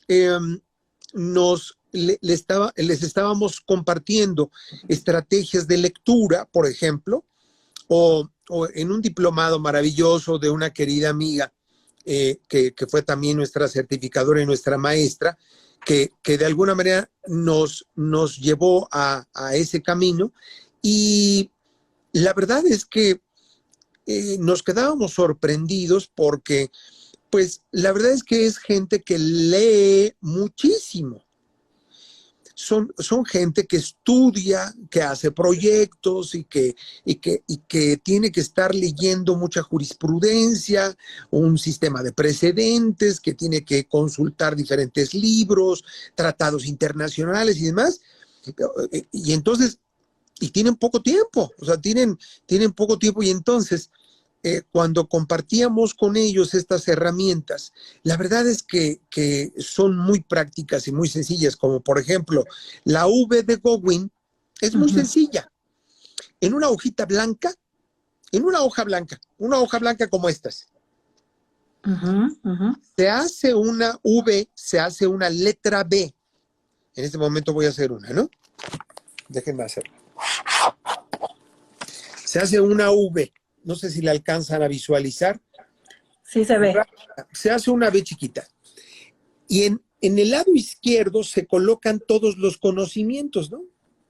eh, les estábamos compartiendo estrategias de lectura, por ejemplo, o en un diplomado maravilloso de una querida amiga que fue también nuestra certificadora y nuestra maestra, que de alguna manera nos llevó a ese camino. Y la verdad es que nos quedábamos sorprendidos porque, pues, la verdad es que es gente que lee muchísimo. Son gente que estudia, que hace proyectos y que tiene que estar leyendo mucha jurisprudencia, un sistema de precedentes, que tiene que consultar diferentes libros, tratados internacionales y demás. Y entonces, y tienen poco tiempo, o sea, tienen poco tiempo y entonces cuando compartíamos con ellos estas herramientas, la verdad es que son muy prácticas y muy sencillas, como por ejemplo, la V de Gowin es muy sencilla. En una hojita blanca, una hoja blanca como estas, se hace una V, se hace una letra B. En este momento voy a hacer una, ¿no? Déjenme hacerlo. Se hace una V. No sé si la alcanzan a visualizar. Sí se ve. Se hace una V chiquita. Y en el lado izquierdo se colocan todos los conocimientos, ¿no?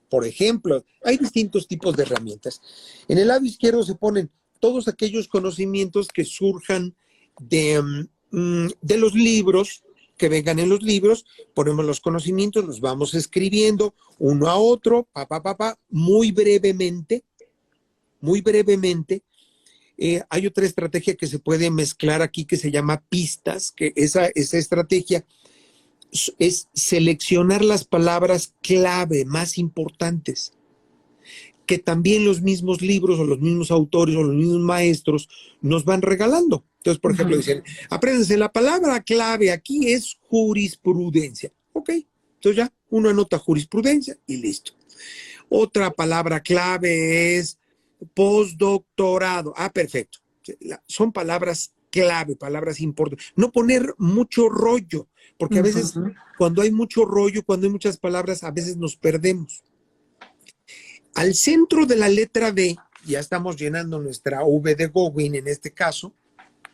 Por ejemplo, hay distintos tipos de herramientas. En el lado izquierdo se ponen todos aquellos conocimientos que surjan de los libros, que vengan en los libros, ponemos los conocimientos, los vamos escribiendo uno a otro, muy brevemente, muy brevemente. Hay otra estrategia que se puede mezclar aquí que se llama pistas, que esa estrategia es seleccionar las palabras clave más importantes, que también los mismos libros o los mismos autores o los mismos maestros nos van regalando. Entonces, por ejemplo, dicen, apréndense la palabra clave aquí es jurisprudencia. Ok, entonces ya uno anota jurisprudencia y listo. Otra palabra clave es postdoctorado. Ah, perfecto. Son palabras clave, palabras importantes. No poner mucho rollo, porque a veces cuando hay mucho rollo, cuando hay muchas palabras, a veces nos perdemos. Al centro de la letra B, ya estamos llenando nuestra V de Gowin en este caso.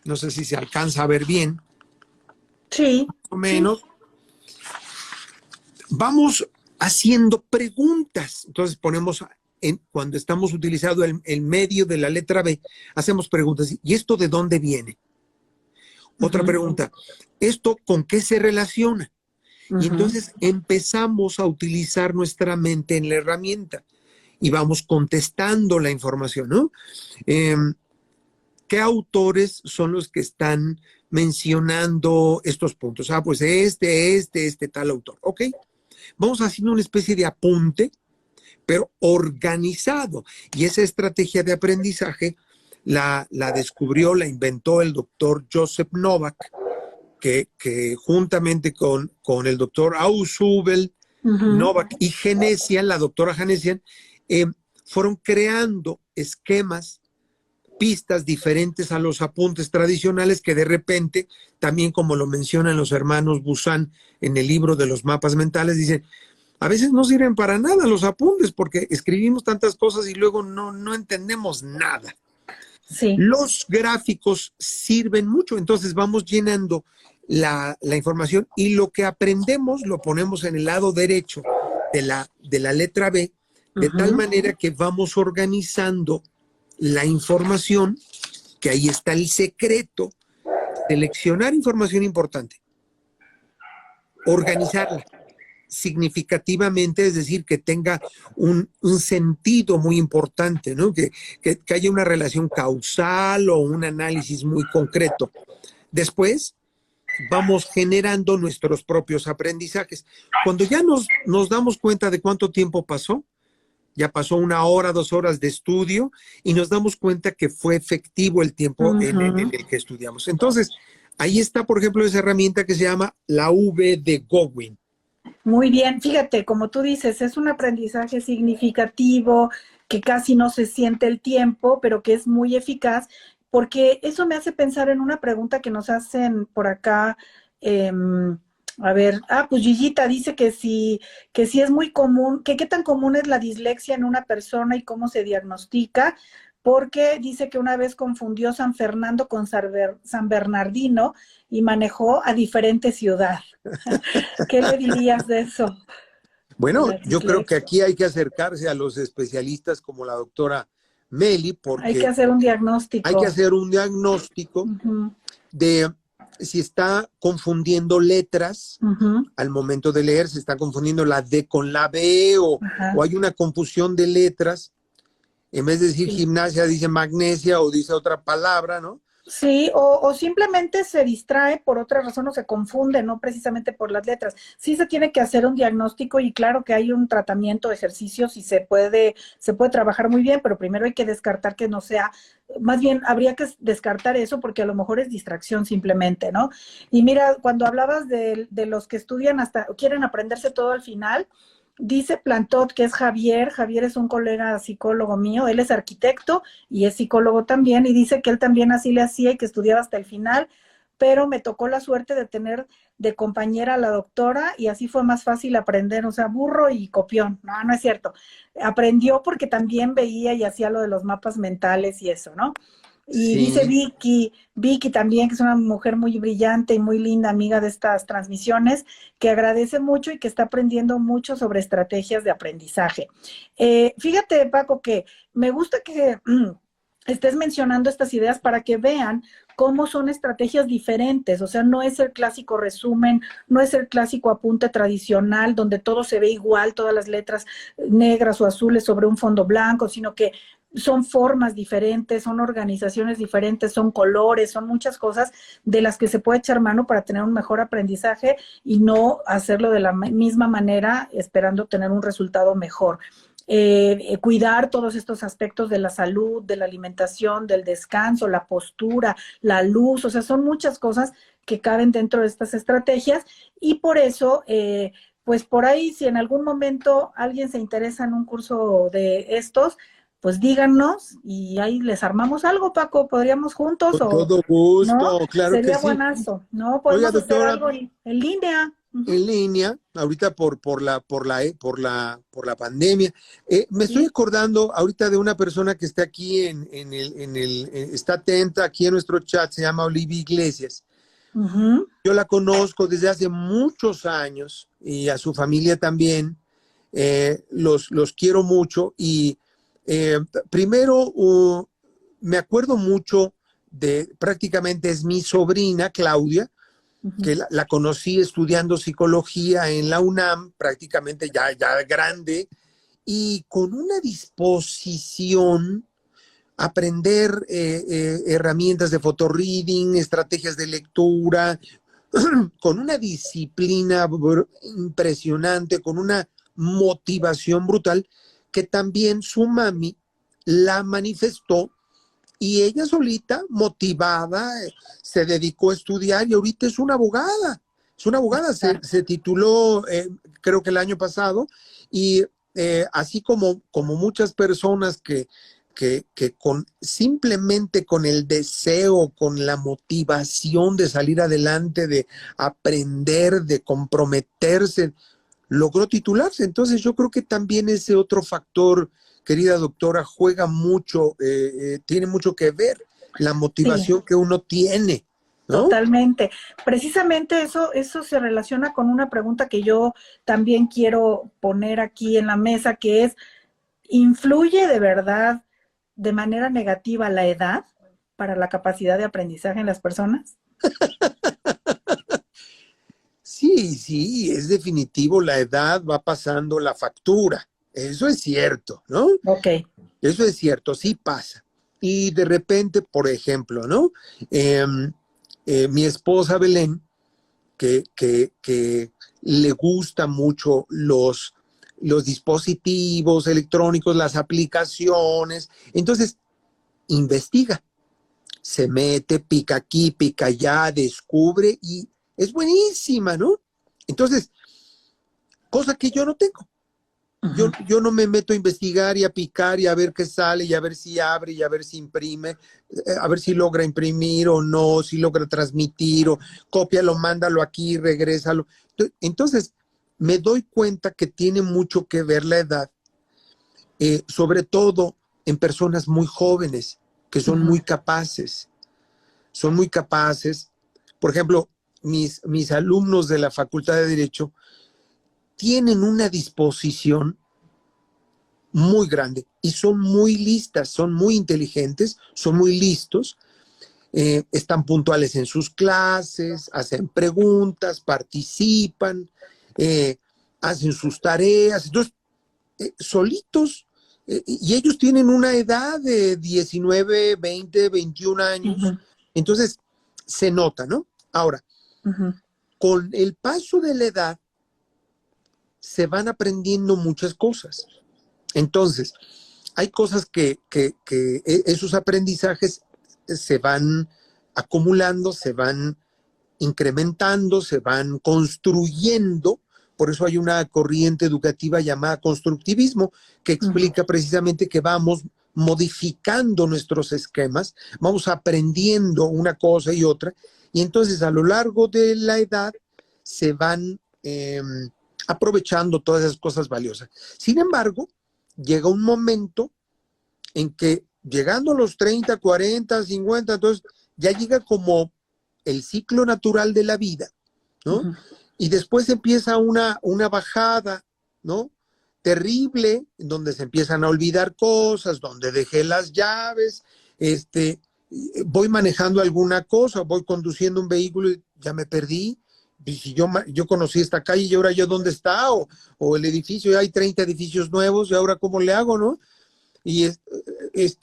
No sé si se alcanza a ver bien. Sí. Más o menos. Sí. Vamos haciendo preguntas. Entonces ponemos, cuando estamos utilizando el medio de la letra B, hacemos preguntas. ¿Y esto de dónde viene? Otra pregunta. ¿Esto con qué se relaciona? Y entonces empezamos a utilizar nuestra mente en la herramienta. Y vamos contestando la información, ¿no? ¿Qué autores son los que están mencionando estos puntos? Ah, pues tal autor. Ok. Vamos haciendo una especie de apunte, pero organizado. Y esa estrategia de aprendizaje la descubrió, la inventó el doctor Joseph Novak, que juntamente con el doctor Ausubel, Novak y Genesian, la doctora Genesian, fueron creando esquemas, pistas diferentes a los apuntes tradicionales que de repente, también como lo mencionan los hermanos Busan en el libro de los mapas mentales, dicen, a veces no sirven para nada los apuntes porque escribimos tantas cosas y luego no entendemos nada. Sí. Los gráficos sirven mucho, entonces vamos llenando la información y lo que aprendemos lo ponemos en el lado derecho de la letra B, de tal manera que vamos organizando la información, que ahí está el secreto, seleccionar información importante, organizarla significativamente, es decir, que tenga un sentido muy importante, ¿no? Que haya una relación causal o un análisis muy concreto. Después vamos generando nuestros propios aprendizajes. Cuando ya nos damos cuenta de cuánto tiempo pasó, ya pasó 1 hora, 2 horas de estudio y nos damos cuenta que fue efectivo el tiempo en el que estudiamos. Entonces, ahí está, por ejemplo, esa herramienta que se llama la V de Gowin. Muy bien, fíjate, como tú dices, es un aprendizaje significativo, que casi no se siente el tiempo, pero que es muy eficaz, porque eso me hace pensar en una pregunta que nos hacen por acá. A ver, pues Gillita dice que si es muy común, que qué tan común es la dislexia en una persona y cómo se diagnostica, porque dice que una vez confundió San Fernando con San Bernardino y manejó a diferente ciudad. ¿Qué le dirías de eso? Bueno, yo creo que aquí hay que acercarse a los especialistas como la doctora Meli, porque hay que hacer un diagnóstico. Hay que hacer un diagnóstico de si está confundiendo letras al momento de leer, se está confundiendo la D con la B o hay una confusión de letras. En vez de decir gimnasia, dice magnesia o dice otra palabra, ¿no? Sí, o simplemente se distrae por otra razón o se confunde, no precisamente por las letras. Sí se tiene que hacer un diagnóstico y claro que hay un tratamiento, ejercicios y se puede trabajar muy bien, pero primero hay que descartar que no sea, más bien habría que descartar eso porque a lo mejor es distracción simplemente, ¿no? Y mira, cuando hablabas de los que estudian hasta, quieren aprenderse todo al final, dice Plantot, que es Javier es un colega psicólogo mío, él es arquitecto y es psicólogo también, y dice que él también así le hacía y que estudiaba hasta el final, pero me tocó la suerte de tener de compañera a la doctora y así fue más fácil aprender, o sea, burro y copión, no, no es cierto. Aprendió porque también veía y hacía lo de los mapas mentales y eso, ¿no? Y dice Sí, Vicky también, que es una mujer muy brillante y muy linda, amiga de estas transmisiones, que agradece mucho y que está aprendiendo mucho sobre estrategias de aprendizaje. Fíjate, Paco, que me gusta que estés mencionando estas ideas para que vean cómo son estrategias diferentes, o sea, no es el clásico resumen, no es el clásico apunte tradicional donde todo se ve igual, todas las letras negras o azules sobre un fondo blanco, sino que son formas diferentes, son organizaciones diferentes, son colores, son muchas cosas de las que se puede echar mano para tener un mejor aprendizaje y no hacerlo de la misma manera esperando tener un resultado mejor. Cuidar todos estos aspectos de la salud, de la alimentación, del descanso, la postura, la luz, o sea, son muchas cosas que caben dentro de estas estrategias y por eso, pues por ahí, si en algún momento alguien se interesa en un curso de estos, pues díganos y ahí les armamos algo, Paco, podríamos juntos con o todo no, gusto, claro que sería sí. buenazo, ¿no? Oiga, Podemos hacer doctora, algo en línea. Ujú. en línea, ahorita por la pandemia. Me estoy Sí. acordando ahorita de una persona que está aquí está atenta aquí en nuestro chat, se llama Olivia Iglesias. Ujú. Yo la conozco desde hace muchos años y a su familia también. Los quiero mucho y primero me acuerdo mucho prácticamente es mi sobrina Claudia, Ujú. que la conocí estudiando psicología en la UNAM, prácticamente ya grande, y con una disposición a aprender herramientas de photoreading, estrategias de lectura, con una disciplina impresionante, con una motivación brutal, que también su mami la manifestó y ella solita, motivada, se dedicó a estudiar y ahorita es una abogada. Es una abogada, se tituló creo que el año pasado y así como muchas personas que simplemente con el deseo, con la motivación de salir adelante, de aprender, de comprometerse, logró titularse. Entonces yo creo que también ese otro factor, querida doctora, juega mucho, tiene mucho que ver la Sí, motivación que uno tiene, ¿no? totalmente. Precisamente eso se relaciona con una pregunta que yo también quiero poner aquí en la mesa, que es, ¿influye de verdad de manera negativa la edad para la capacidad de aprendizaje en las personas? Sí, sí, es definitivo, la edad va pasando la factura. Eso es cierto, ¿no? Ok. Eso es cierto, sí pasa. Y de repente, por ejemplo, ¿no? Eh, mi esposa Belén, que le gustan mucho los dispositivos electrónicos, las aplicaciones. Entonces, investiga, se mete, pica aquí, pica allá, descubre y es buenísima, ¿no? Entonces, cosa que yo no tengo. Ujú. Yo no me meto a investigar y a picar y a ver qué sale y a ver si abre y a ver si imprime, a ver si logra imprimir o no, si logra transmitir o cópialo, mándalo aquí, regrésalo. Entonces, me doy cuenta que tiene mucho que ver la edad, sobre todo en personas muy jóvenes que Ujú. son muy capaces. Por ejemplo, mis alumnos de la Facultad de Derecho tienen una disposición muy grande y son muy listas, son muy inteligentes, son muy listos, están puntuales en sus clases, hacen preguntas, participan, eh, hacen sus tareas, entonces solitos, y ellos tienen una edad de 19, 20, 21 años, Ujú. entonces se nota, ¿no? Ahora, Ujú. con el paso de la edad se van aprendiendo muchas cosas. Entonces, hay cosas que esos aprendizajes se van acumulando, se van incrementando, se van construyendo. Por eso hay una corriente educativa llamada constructivismo que Ujú. explica precisamente que vamos modificando nuestros esquemas, vamos aprendiendo una cosa y otra, Y entonces a lo largo de la edad se van aprovechando todas esas cosas valiosas. Sin embargo, llega un momento en que llegando a los 30, 40, 50, entonces ya llega como el ciclo natural de la vida, ¿no? Ujú. Y después empieza una bajada, ¿no? Terrible, en donde se empiezan a olvidar cosas, donde dejé las llaves, voy manejando alguna cosa, voy conduciendo un vehículo y ya me perdí. Y si yo conocí esta calle y ahora yo dónde está, o el edificio, hay 30 edificios nuevos y ahora cómo le hago, ¿no? Y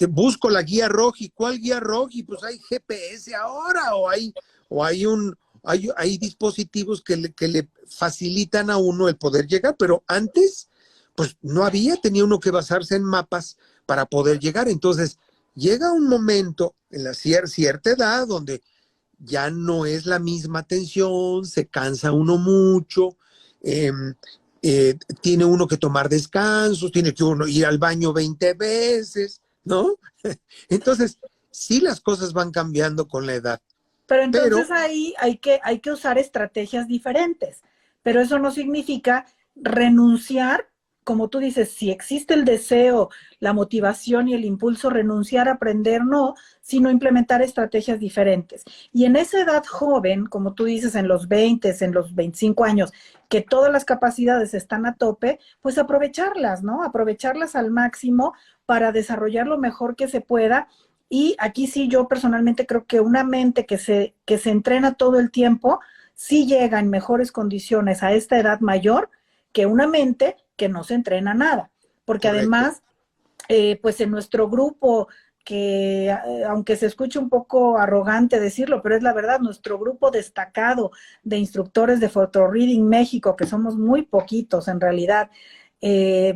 busco la guía roja. ¿Y cuál guía roja? Y pues hay GPS ahora, hay dispositivos que le facilitan a uno el poder llegar, pero antes, pues no había, tenía uno que basarse en mapas para poder llegar. Entonces, llega un momento en la cierta edad donde ya no es la misma atención, se cansa uno mucho, eh, tiene uno que tomar descansos, tiene que uno ir al baño 20 veces, ¿no? Entonces, sí las cosas van cambiando con la edad, Pero pero entonces ahí hay que usar estrategias diferentes. Pero eso no significa renunciar, como tú dices, si existe el deseo, la motivación y el impulso, renunciar a aprender, no, sino implementar estrategias diferentes. Y en esa edad joven, como tú dices, en los 20, en los 25 años, que todas las capacidades están a tope, pues aprovecharlas, ¿no? Aprovecharlas al máximo para desarrollar lo mejor que se pueda. Y aquí sí, yo personalmente creo que una mente que se entrena todo el tiempo, sí llega en mejores condiciones a esta edad mayor que una mente que no se entrena nada. Porque correcto, además, pues en nuestro grupo, que aunque se escuche un poco arrogante decirlo, pero es la verdad, nuestro grupo destacado de instructores de Photo Reading México, que somos muy poquitos en realidad,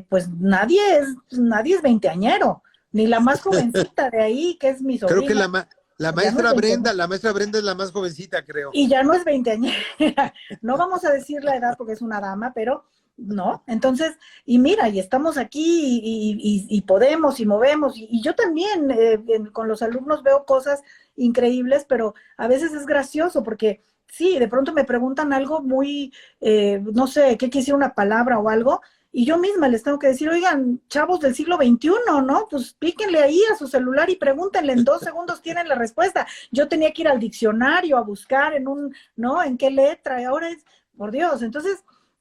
pues nadie es veinteañero, ni la más jovencita de ahí, que es mi creo que sobrina, la ya no es veinteañera. maestra Brenda es la más jovencita, creo. Y ya no es veinteañera. No vamos a decir la edad porque es una dama, pero no. Entonces, y mira, y estamos aquí y podemos y movemos. Y yo también con los alumnos veo cosas increíbles, pero a veces es gracioso porque sí, de pronto me preguntan algo muy, no sé, qué quisiera una palabra o algo. Y yo misma les tengo que decir, oigan, chavos del siglo XXI, ¿no? Pues píquenle ahí a su celular y pregúntenle, en 2 segundos tienen la respuesta. Yo tenía que ir al diccionario a buscar en un, ¿no? En qué letra, y ahora es, por Dios. Entonces,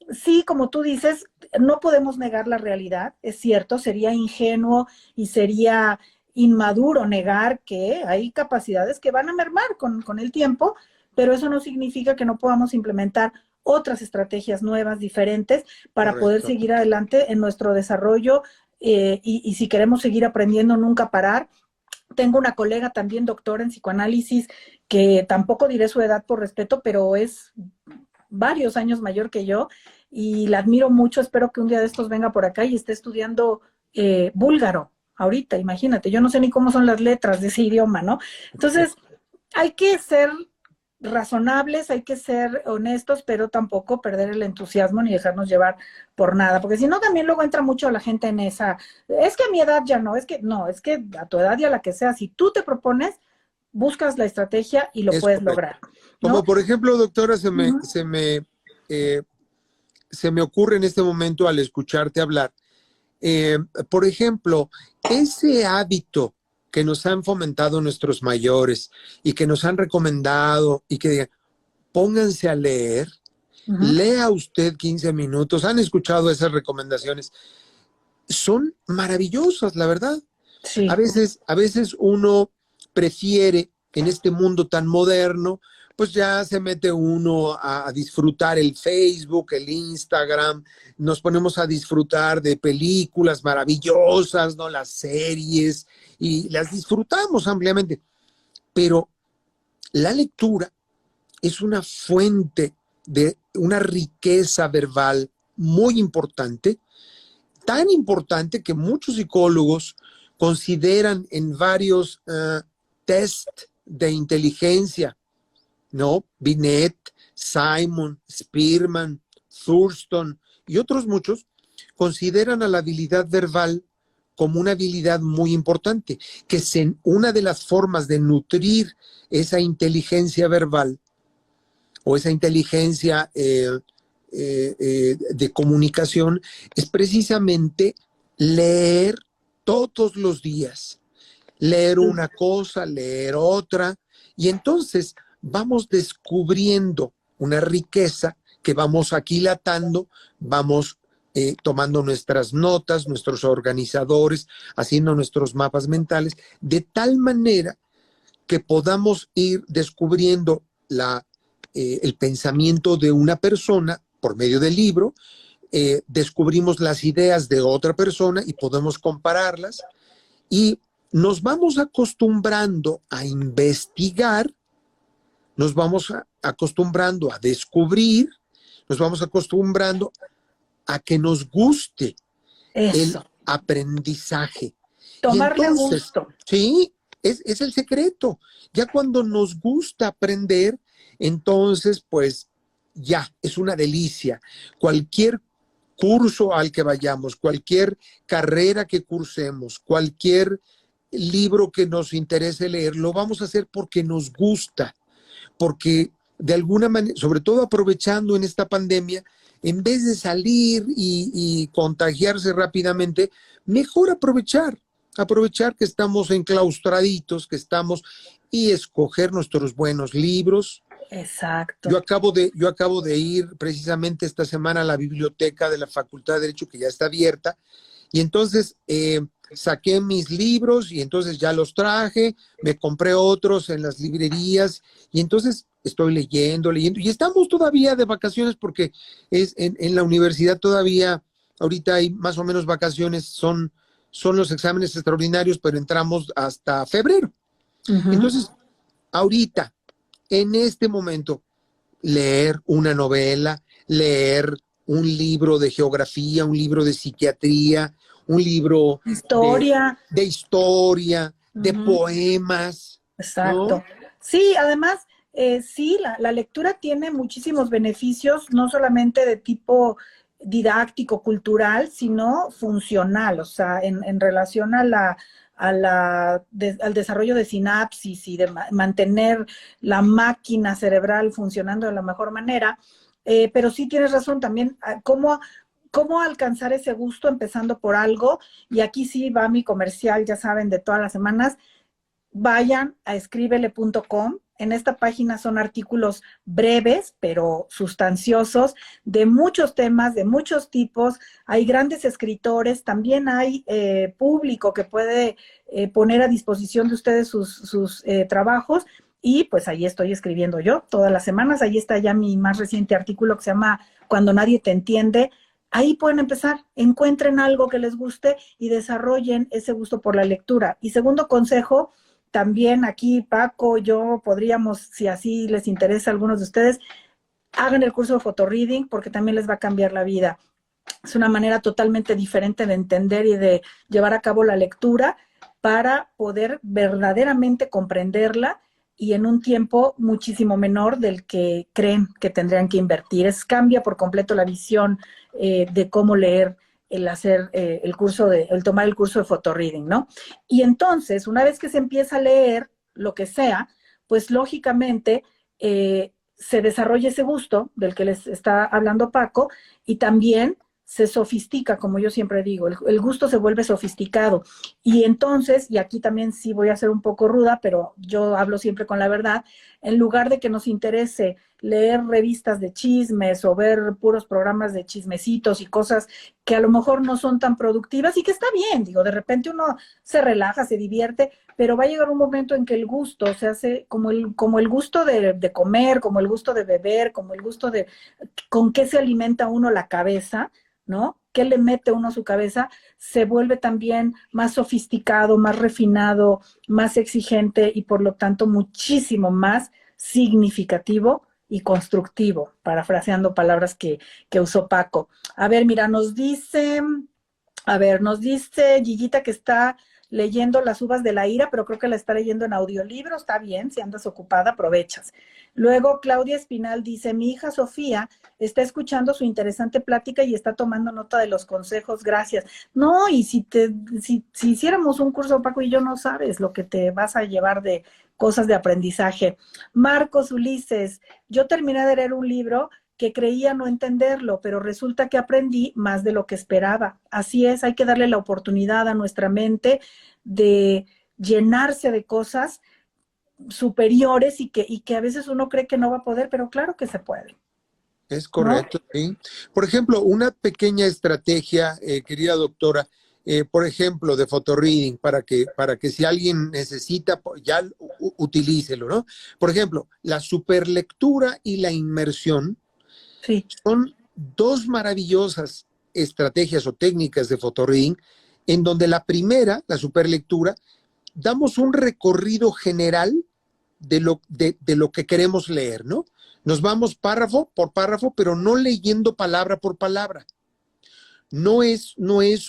sí, como tú dices, no podemos negar la realidad, es cierto, sería ingenuo y sería inmaduro negar que hay capacidades que van a mermar con el tiempo, pero eso no significa que no podamos implementar otras estrategias nuevas, diferentes, para poder Correcto. seguir adelante en nuestro desarrollo y si queremos seguir aprendiendo, nunca parar. Tengo una colega también doctora en psicoanálisis que tampoco diré su edad por respeto, pero es varios años mayor que yo y la admiro mucho. Espero que un día de estos venga por acá y esté estudiando búlgaro. Ahorita, imagínate, yo no sé ni cómo son las letras de ese idioma, ¿no? Entonces, hay que ser razonables, hay que ser honestos, pero tampoco perder el entusiasmo ni dejarnos llevar por nada, porque si no también luego entra mucho la gente en esa, es que a mi edad ya no, es que no, es que a tu edad y a la que sea, si tú te propones, buscas la estrategia y lo Es puedes correcto. lograr, Como ¿no? por ejemplo, doctora, Uh-huh. eh, se me ocurre en este momento al escucharte hablar. Por ejemplo, ese hábito que nos han fomentado nuestros mayores y que nos han recomendado y que digan, pónganse a leer, Uh-huh. lea usted 15 minutos, han escuchado esas recomendaciones, son maravillosas, la verdad. Sí. A veces uno prefiere en este mundo tan moderno, pues ya se mete uno a disfrutar el Facebook, el Instagram, nos ponemos a disfrutar de películas maravillosas, ¿no? Las series, y las disfrutamos ampliamente. Pero la lectura es una fuente de una riqueza verbal muy importante, tan importante que muchos psicólogos consideran en varios test de inteligencia, ¿no? Binet, Simon, Spearman, Thurston y otros muchos consideran a la habilidad verbal como una habilidad muy importante, que una de las formas de nutrir esa inteligencia verbal o esa inteligencia de comunicación es precisamente leer todos los días, leer una cosa, leer otra, y entonces vamos descubriendo una riqueza que vamos aquilatando, vamos tomando nuestras notas, nuestros organizadores, haciendo nuestros mapas mentales, de tal manera que podamos ir descubriendo el pensamiento de una persona por medio del libro, descubrimos las ideas de otra persona y podemos compararlas y nos vamos acostumbrando a investigar, nos vamos acostumbrando a descubrir, nos vamos acostumbrando a que nos guste el Eso, aprendizaje. Y tomarle entonces, gusto. sí, es el secreto. Ya cuando nos gusta aprender, entonces, pues ya, es una delicia. Cualquier curso al que vayamos, cualquier carrera que cursemos, cualquier libro que nos interese leer, lo vamos a hacer porque nos gusta, porque de alguna manera, sobre todo aprovechando en esta pandemia, en vez de salir y contagiarse rápidamente, mejor aprovechar que estamos enclaustraditos, que estamos, y escoger nuestros buenos libros. Exacto. Yo acabo de ir precisamente esta semana a la biblioteca de la Facultad de Derecho, que ya está abierta, y entonces saqué mis libros y entonces ya los traje, me compré otros en las librerías y entonces estoy leyendo y estamos todavía de vacaciones porque en la universidad todavía, ahorita hay más o menos vacaciones, son los exámenes extraordinarios, pero entramos hasta febrero. Entonces, ahorita, en este momento, leer una novela, leer un libro de geografía, un libro de psiquiatría, un libro Historia. de historia, de poemas, ¿no? Exacto. Sí, además, sí, la lectura tiene muchísimos beneficios, no solamente de tipo didáctico, cultural, sino funcional, o sea, en relación a al desarrollo de sinapsis y de mantener la máquina cerebral funcionando de la mejor manera. Pero sí tienes razón también, cómo alcanzar ese gusto empezando por algo, y aquí sí va mi comercial, ya saben, de todas las semanas. Vayan a escríbele.com. En esta página son artículos breves, pero sustanciosos, de muchos temas, de muchos tipos. Hay grandes escritores, también hay público que puede poner a disposición de ustedes sus trabajos. Y pues ahí estoy escribiendo yo todas las semanas. Ahí está ya mi más reciente artículo que se llama Cuando nadie te entiende. Ahí pueden empezar, encuentren algo que les guste y desarrollen ese gusto por la lectura. Y segundo consejo, también aquí Paco, yo podríamos, si así les interesa a algunos de ustedes, hagan el curso de photoreading porque también les va a cambiar la vida. Es una manera totalmente diferente de entender y de llevar a cabo la lectura para poder verdaderamente comprenderla y en un tiempo muchísimo menor del que creen que tendrían que invertir. Cambia por completo la visión de cómo leer el hacer el tomar el curso de photoreading, ¿no? Y entonces, una vez que se empieza a leer lo que sea, pues lógicamente se desarrolla ese gusto del que les está hablando Paco y también se sofistica, como yo siempre digo, el gusto se vuelve sofisticado. Y entonces, y aquí también sí voy a ser un poco ruda, pero yo hablo siempre con la verdad, en lugar de que nos interese leer revistas de chismes o ver puros programas de chismecitos y cosas que a lo mejor no son tan productivas y que está bien, digo, de repente uno se relaja, se divierte, pero va a llegar un momento en que el gusto se hace como el gusto de comer, como el gusto de beber, como el gusto de con qué se alimenta uno la cabeza, ¿no? ¿Qué le mete uno a su cabeza? Se vuelve también más sofisticado, más refinado, más exigente y por lo tanto muchísimo más significativo y constructivo, parafraseando palabras que usó Paco. A ver, mira, nos dice Gillita que está leyendo Las uvas de la ira, pero creo que la está leyendo en audiolibro, está bien, si andas ocupada, aprovechas. Luego Claudia Espinal dice, mi hija Sofía está escuchando su interesante plática y está tomando nota de los consejos, gracias. No, y si hiciéramos un curso, Paco y yo, no sabes lo que te vas a llevar de cosas de aprendizaje. Marcos Ulises, yo terminé de leer un libro que creía no entenderlo, pero resulta que aprendí más de lo que esperaba. Así es, hay que darle la oportunidad a nuestra mente de llenarse de cosas superiores y que a veces uno cree que no va a poder, pero claro que se puede. Es ¿No? correcto, sí. Por ejemplo, una pequeña estrategia, querida doctora, por ejemplo, de photoreading, para que si alguien necesita, ya utilícelo, ¿no? Por ejemplo, la superlectura y la inmersión Sí. son dos maravillosas estrategias o técnicas de photoreading, en donde la primera, la superlectura, damos un recorrido general de lo que queremos leer, ¿no? Nos vamos párrafo por párrafo, pero no leyendo palabra por palabra. No es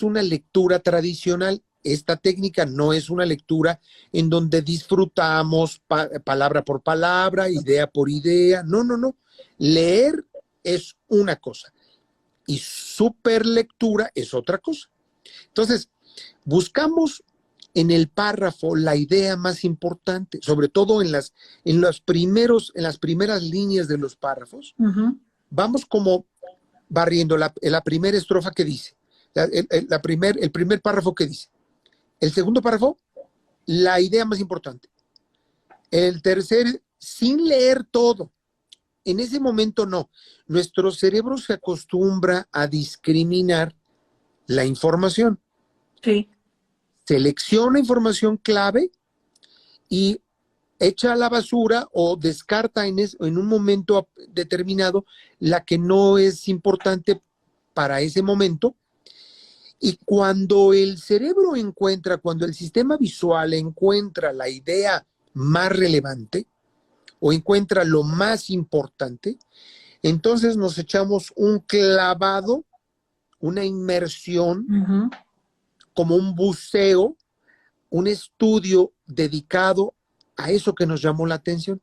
una lectura tradicional. Esta técnica no es una lectura en donde disfrutamos palabra por palabra, idea por idea. No, no, no. Leer es una cosa y superlectura es otra cosa. Entonces, buscamos en el párrafo la idea más importante, sobre todo en las primeras líneas de los párrafos. Vamos como barriendo la primera estrofa que dice, el primer párrafo que dice, el segundo párrafo, la idea más importante, el tercer, sin leer todo. En ese momento no. Nuestro cerebro se acostumbra a discriminar la información. Sí. Selecciona información clave y echa a la basura o descarta en un momento determinado la que no es importante para ese momento. Y cuando el cerebro encuentra, cuando el sistema visual encuentra la idea más relevante o encuentra lo más importante, entonces nos echamos un clavado, una inmersión, como un buceo, un estudio dedicado a eso que nos llamó la atención.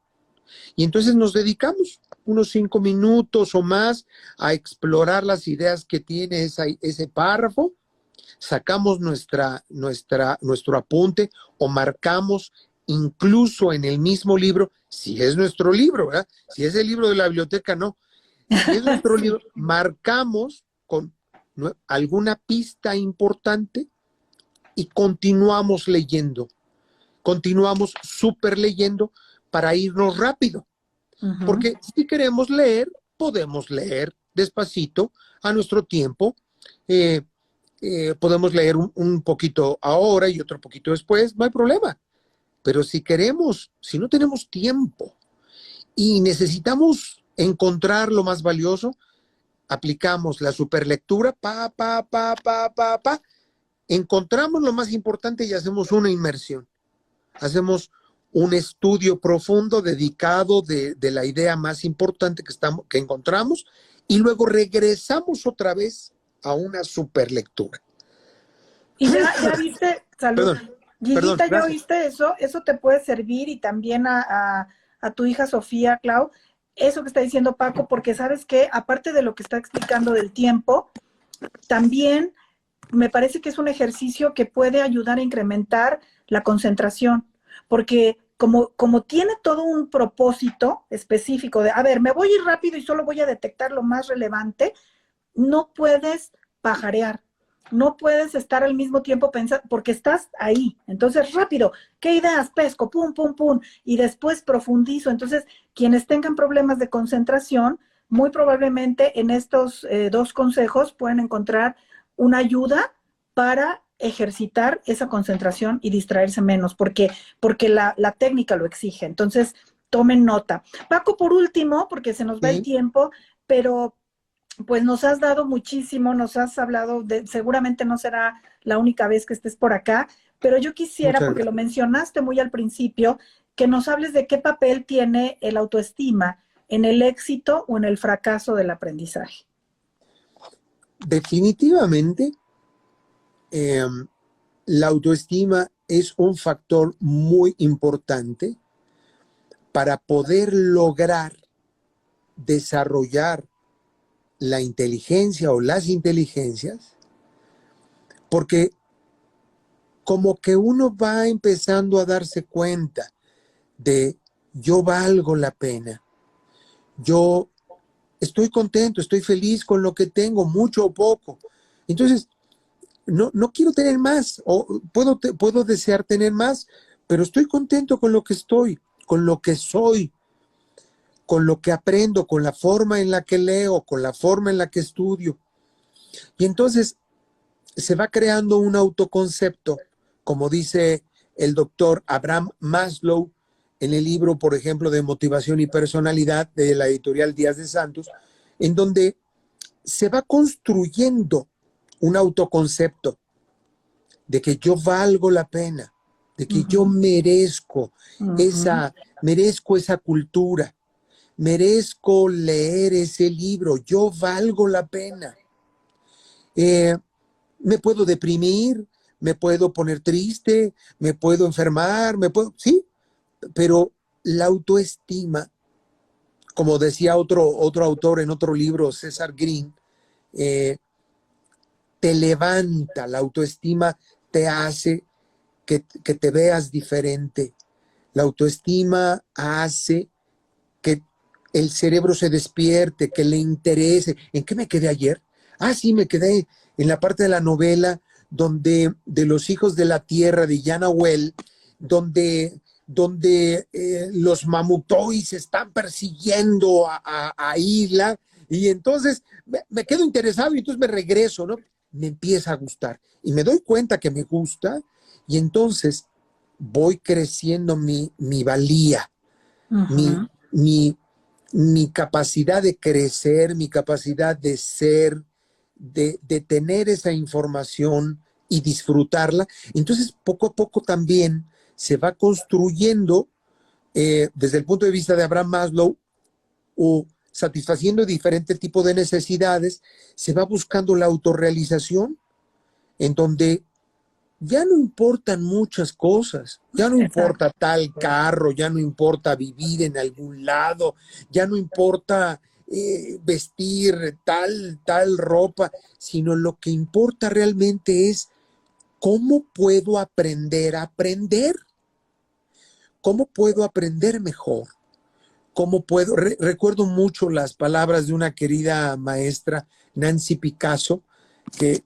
Y entonces nos dedicamos unos 5 minutos o más a explorar las ideas que tiene ese párrafo, sacamos nuestro apunte o marcamos incluso en el mismo libro, si es nuestro libro, ¿verdad? Si es el libro de la biblioteca, no. Si es nuestro Sí. libro, marcamos con alguna pista importante y continuamos leyendo. Continuamos súper leyendo para irnos rápido. Porque si queremos leer, podemos leer despacito, a nuestro tiempo. Podemos leer un poquito ahora y otro poquito después, no hay problema. Pero si no tenemos tiempo y necesitamos encontrar lo más valioso, aplicamos la superlectura, encontramos lo más importante y hacemos una inmersión. Hacemos un estudio profundo dedicado de la idea más importante que encontramos y luego regresamos otra vez a una superlectura. Y ya viste, salud. Perdón, Guiguita, ¿ya gracias. oíste eso? Eso te puede servir y también a tu hija Sofía, Clau, eso que está diciendo Paco, porque sabes que aparte de lo que está explicando del tiempo, también me parece que es un ejercicio que puede ayudar a incrementar la concentración, porque como tiene todo un propósito específico de, a ver, me voy a ir rápido y solo voy a detectar lo más relevante, no puedes pajarear, no puedes estar al mismo tiempo pensando, porque estás ahí. Entonces, rápido, ¿qué ideas pesco? Pum, pum, pum. Y después profundizo. Entonces, quienes tengan problemas de concentración, muy probablemente en estos dos consejos pueden encontrar una ayuda para ejercitar esa concentración y distraerse menos, porque la técnica lo exige. Entonces, tomen nota. Paco, por último, porque se nos va el Sí, tiempo, pero pues nos has dado muchísimo, nos has hablado seguramente no será la única vez que estés por acá, pero yo quisiera, muchas porque lo gracias. mencionaste muy al principio, que nos hables de qué papel tiene el autoestima en el éxito o en el fracaso del aprendizaje. Definitivamente, la autoestima es un factor muy importante para poder lograr desarrollar la inteligencia o las inteligencias, porque como que uno va empezando a darse cuenta de yo valgo la pena, yo estoy contento, estoy feliz con lo que tengo, mucho o poco. Entonces, no quiero tener más, o puedo desear tener más, pero estoy contento con lo que estoy, con lo que soy, con lo que aprendo, con la forma en la que leo, con la forma en la que estudio. Y entonces se va creando un autoconcepto, como dice el doctor Abraham Maslow en el libro, por ejemplo, de Motivación y Personalidad de la editorial Díaz de Santos, en donde se va construyendo un autoconcepto de que yo valgo la pena, de que yo merezco merezco esa cultura, merezco leer ese libro, yo valgo la pena. Me puedo deprimir, me puedo poner triste, me puedo enfermar, sí, pero la autoestima, como decía otro autor en otro libro, César Green, te levanta, la autoestima te hace que te veas diferente. La autoestima hace que el cerebro se despierte, que le interese. ¿En qué me quedé ayer? Ah, sí, me quedé en la parte de la novela donde de los hijos de la tierra de Jana Well, donde los mamutois están persiguiendo a Isla, y entonces me quedo interesado y entonces me regreso, ¿no? Me empieza a gustar y me doy cuenta que me gusta, y entonces voy creciendo mi valía, mi, mi capacidad de crecer, mi capacidad de ser, de tener esa información y disfrutarla. Entonces, poco a poco también se va construyendo, desde el punto de vista de Abraham Maslow, o satisfaciendo diferentes tipos de necesidades, se va buscando la autorrealización, en donde ya no importan muchas cosas, ya no importa tal carro, ya no importa vivir en algún lado, ya no importa vestir tal ropa, sino lo que importa realmente es cómo puedo aprender a aprender, cómo puedo aprender mejor, cómo puedo. Recuerdo mucho las palabras de una querida maestra, Nancy Picasso, que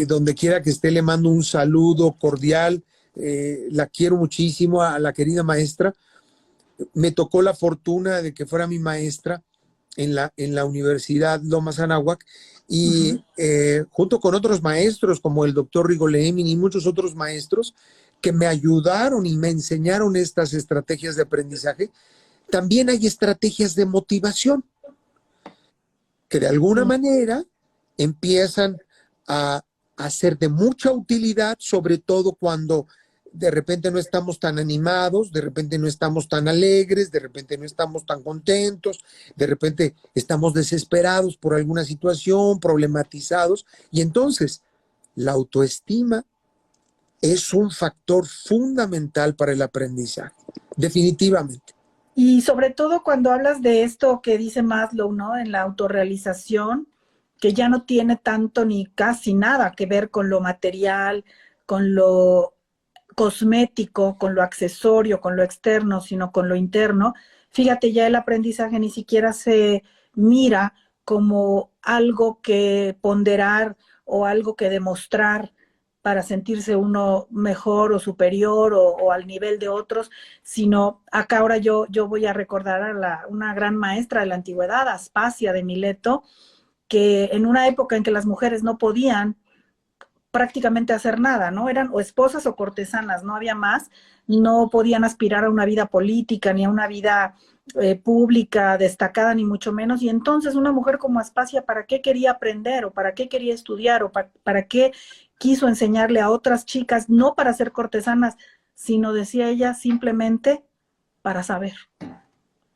donde quiera que esté le mando un saludo cordial, la quiero muchísimo a la querida maestra. Me tocó la fortuna de que fuera mi maestra en la Universidad Lomas Anáhuac, y junto con otros maestros como el doctor Rigolemin y muchos otros maestros que me ayudaron y me enseñaron estas estrategias de aprendizaje, también hay estrategias de motivación que de alguna manera empiezan a ser de mucha utilidad, sobre todo cuando de repente no estamos tan animados, de repente no estamos tan alegres, de repente no estamos tan contentos, de repente estamos desesperados por alguna situación, problematizados, y entonces la autoestima es un factor fundamental para el aprendizaje, definitivamente. Y sobre todo cuando hablas de esto que dice Maslow, ¿no? En la autorrealización, que ya no tiene tanto ni casi nada que ver con lo material, con lo cosmético, con lo accesorio, con lo externo, sino con lo interno. Fíjate, ya el aprendizaje ni siquiera se mira como algo que ponderar o algo que demostrar para sentirse uno mejor o superior o al nivel de otros, sino acá ahora yo voy a recordar a una gran maestra de la antigüedad, Aspasia de Mileto, que en una época en que las mujeres no podían prácticamente hacer nada, ¿no? Eran o esposas o cortesanas, no había más, no podían aspirar a una vida política ni a una vida pública destacada, ni mucho menos. Y entonces una mujer como Aspasia, ¿para qué quería aprender o para qué quería estudiar o para qué quiso enseñarle a otras chicas, no para ser cortesanas, sino, decía ella, simplemente para saber,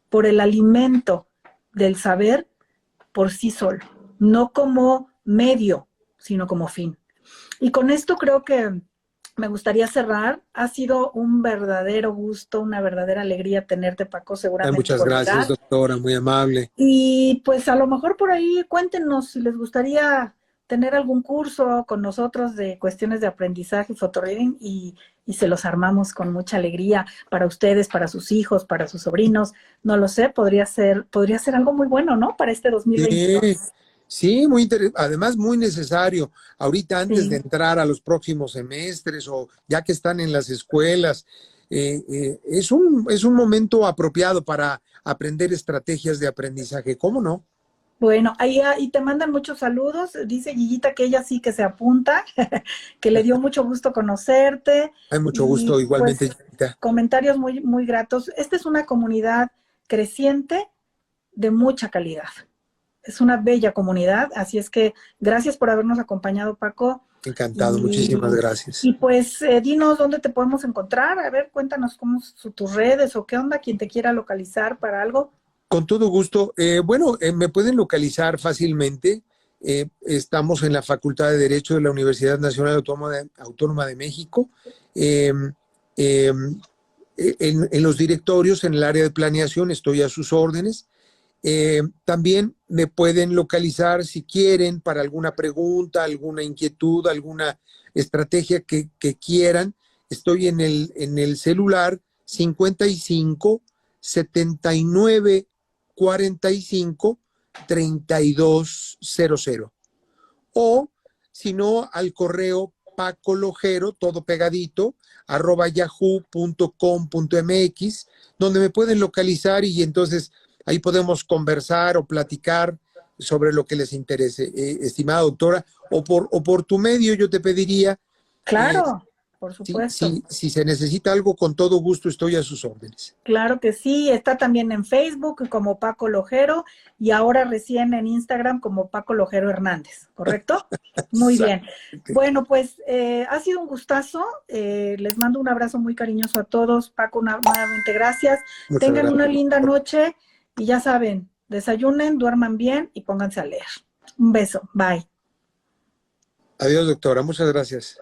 por el alimento del saber por sí solo, no como medio, sino como fin? Y con esto creo que me gustaría cerrar. Ha sido un verdadero gusto, una verdadera alegría tenerte, Paco, Ay, seguramente muchas gracias, volverá. doctora, muy amable. Y pues a lo mejor por ahí cuéntenos si les gustaría tener algún curso con nosotros de cuestiones de aprendizaje, photoreading, y se los armamos con mucha alegría para ustedes, para sus hijos, para sus sobrinos. No lo sé, podría ser algo muy bueno, ¿no? Para este 2022. Sí, sí, además muy necesario. Ahorita antes de Sí. entrar a los próximos semestres o ya que están en las escuelas, es un momento apropiado para aprender estrategias de aprendizaje. ¿Cómo no? Bueno, ahí te mandan muchos saludos. Dice Guillita que ella sí que se apunta, que le dio mucho gusto conocerte Hay mucho y gusto igualmente, pues Yolita. comentarios muy, muy gratos. Esta es una comunidad creciente de mucha calidad. Es una bella comunidad, así es que gracias por habernos acompañado, Paco. Encantado, muchísimas Y, gracias. y pues dinos dónde te podemos encontrar. A ver, cuéntanos cómo son tus redes o qué onda, quien te quiera localizar para algo. Con todo gusto. Bueno, me pueden localizar fácilmente. Estamos en la Facultad de Derecho de la Universidad Nacional Autónoma de México. Eh, eh, en los directorios, en el área de planeación, estoy a sus órdenes. También me pueden localizar si quieren para alguna pregunta, alguna inquietud, alguna estrategia que quieran. Estoy en el celular 55 79 45 3200 o si no al correo Paco Lojero, todo pegadito, @yahoo.com.mx, donde me pueden localizar y entonces ahí podemos conversar o platicar sobre lo que les interese. Estimada doctora, o por tu medio yo te pediría, eh, Claro, por supuesto. si se necesita algo, con todo gusto estoy a sus órdenes. Claro que sí, está también en Facebook como Paco Lojero y ahora recién en Instagram como Paco Lojero Hernández, ¿correcto? Muy bien. Bueno, pues ha sido un gustazo. Les mando un abrazo muy cariñoso a todos. Paco, nuevamente gracias. Muchas Tengan una gracias. linda noche y ya saben, desayunen, duerman bien y pónganse a leer. Un beso. Bye. Adiós, doctora. Muchas gracias.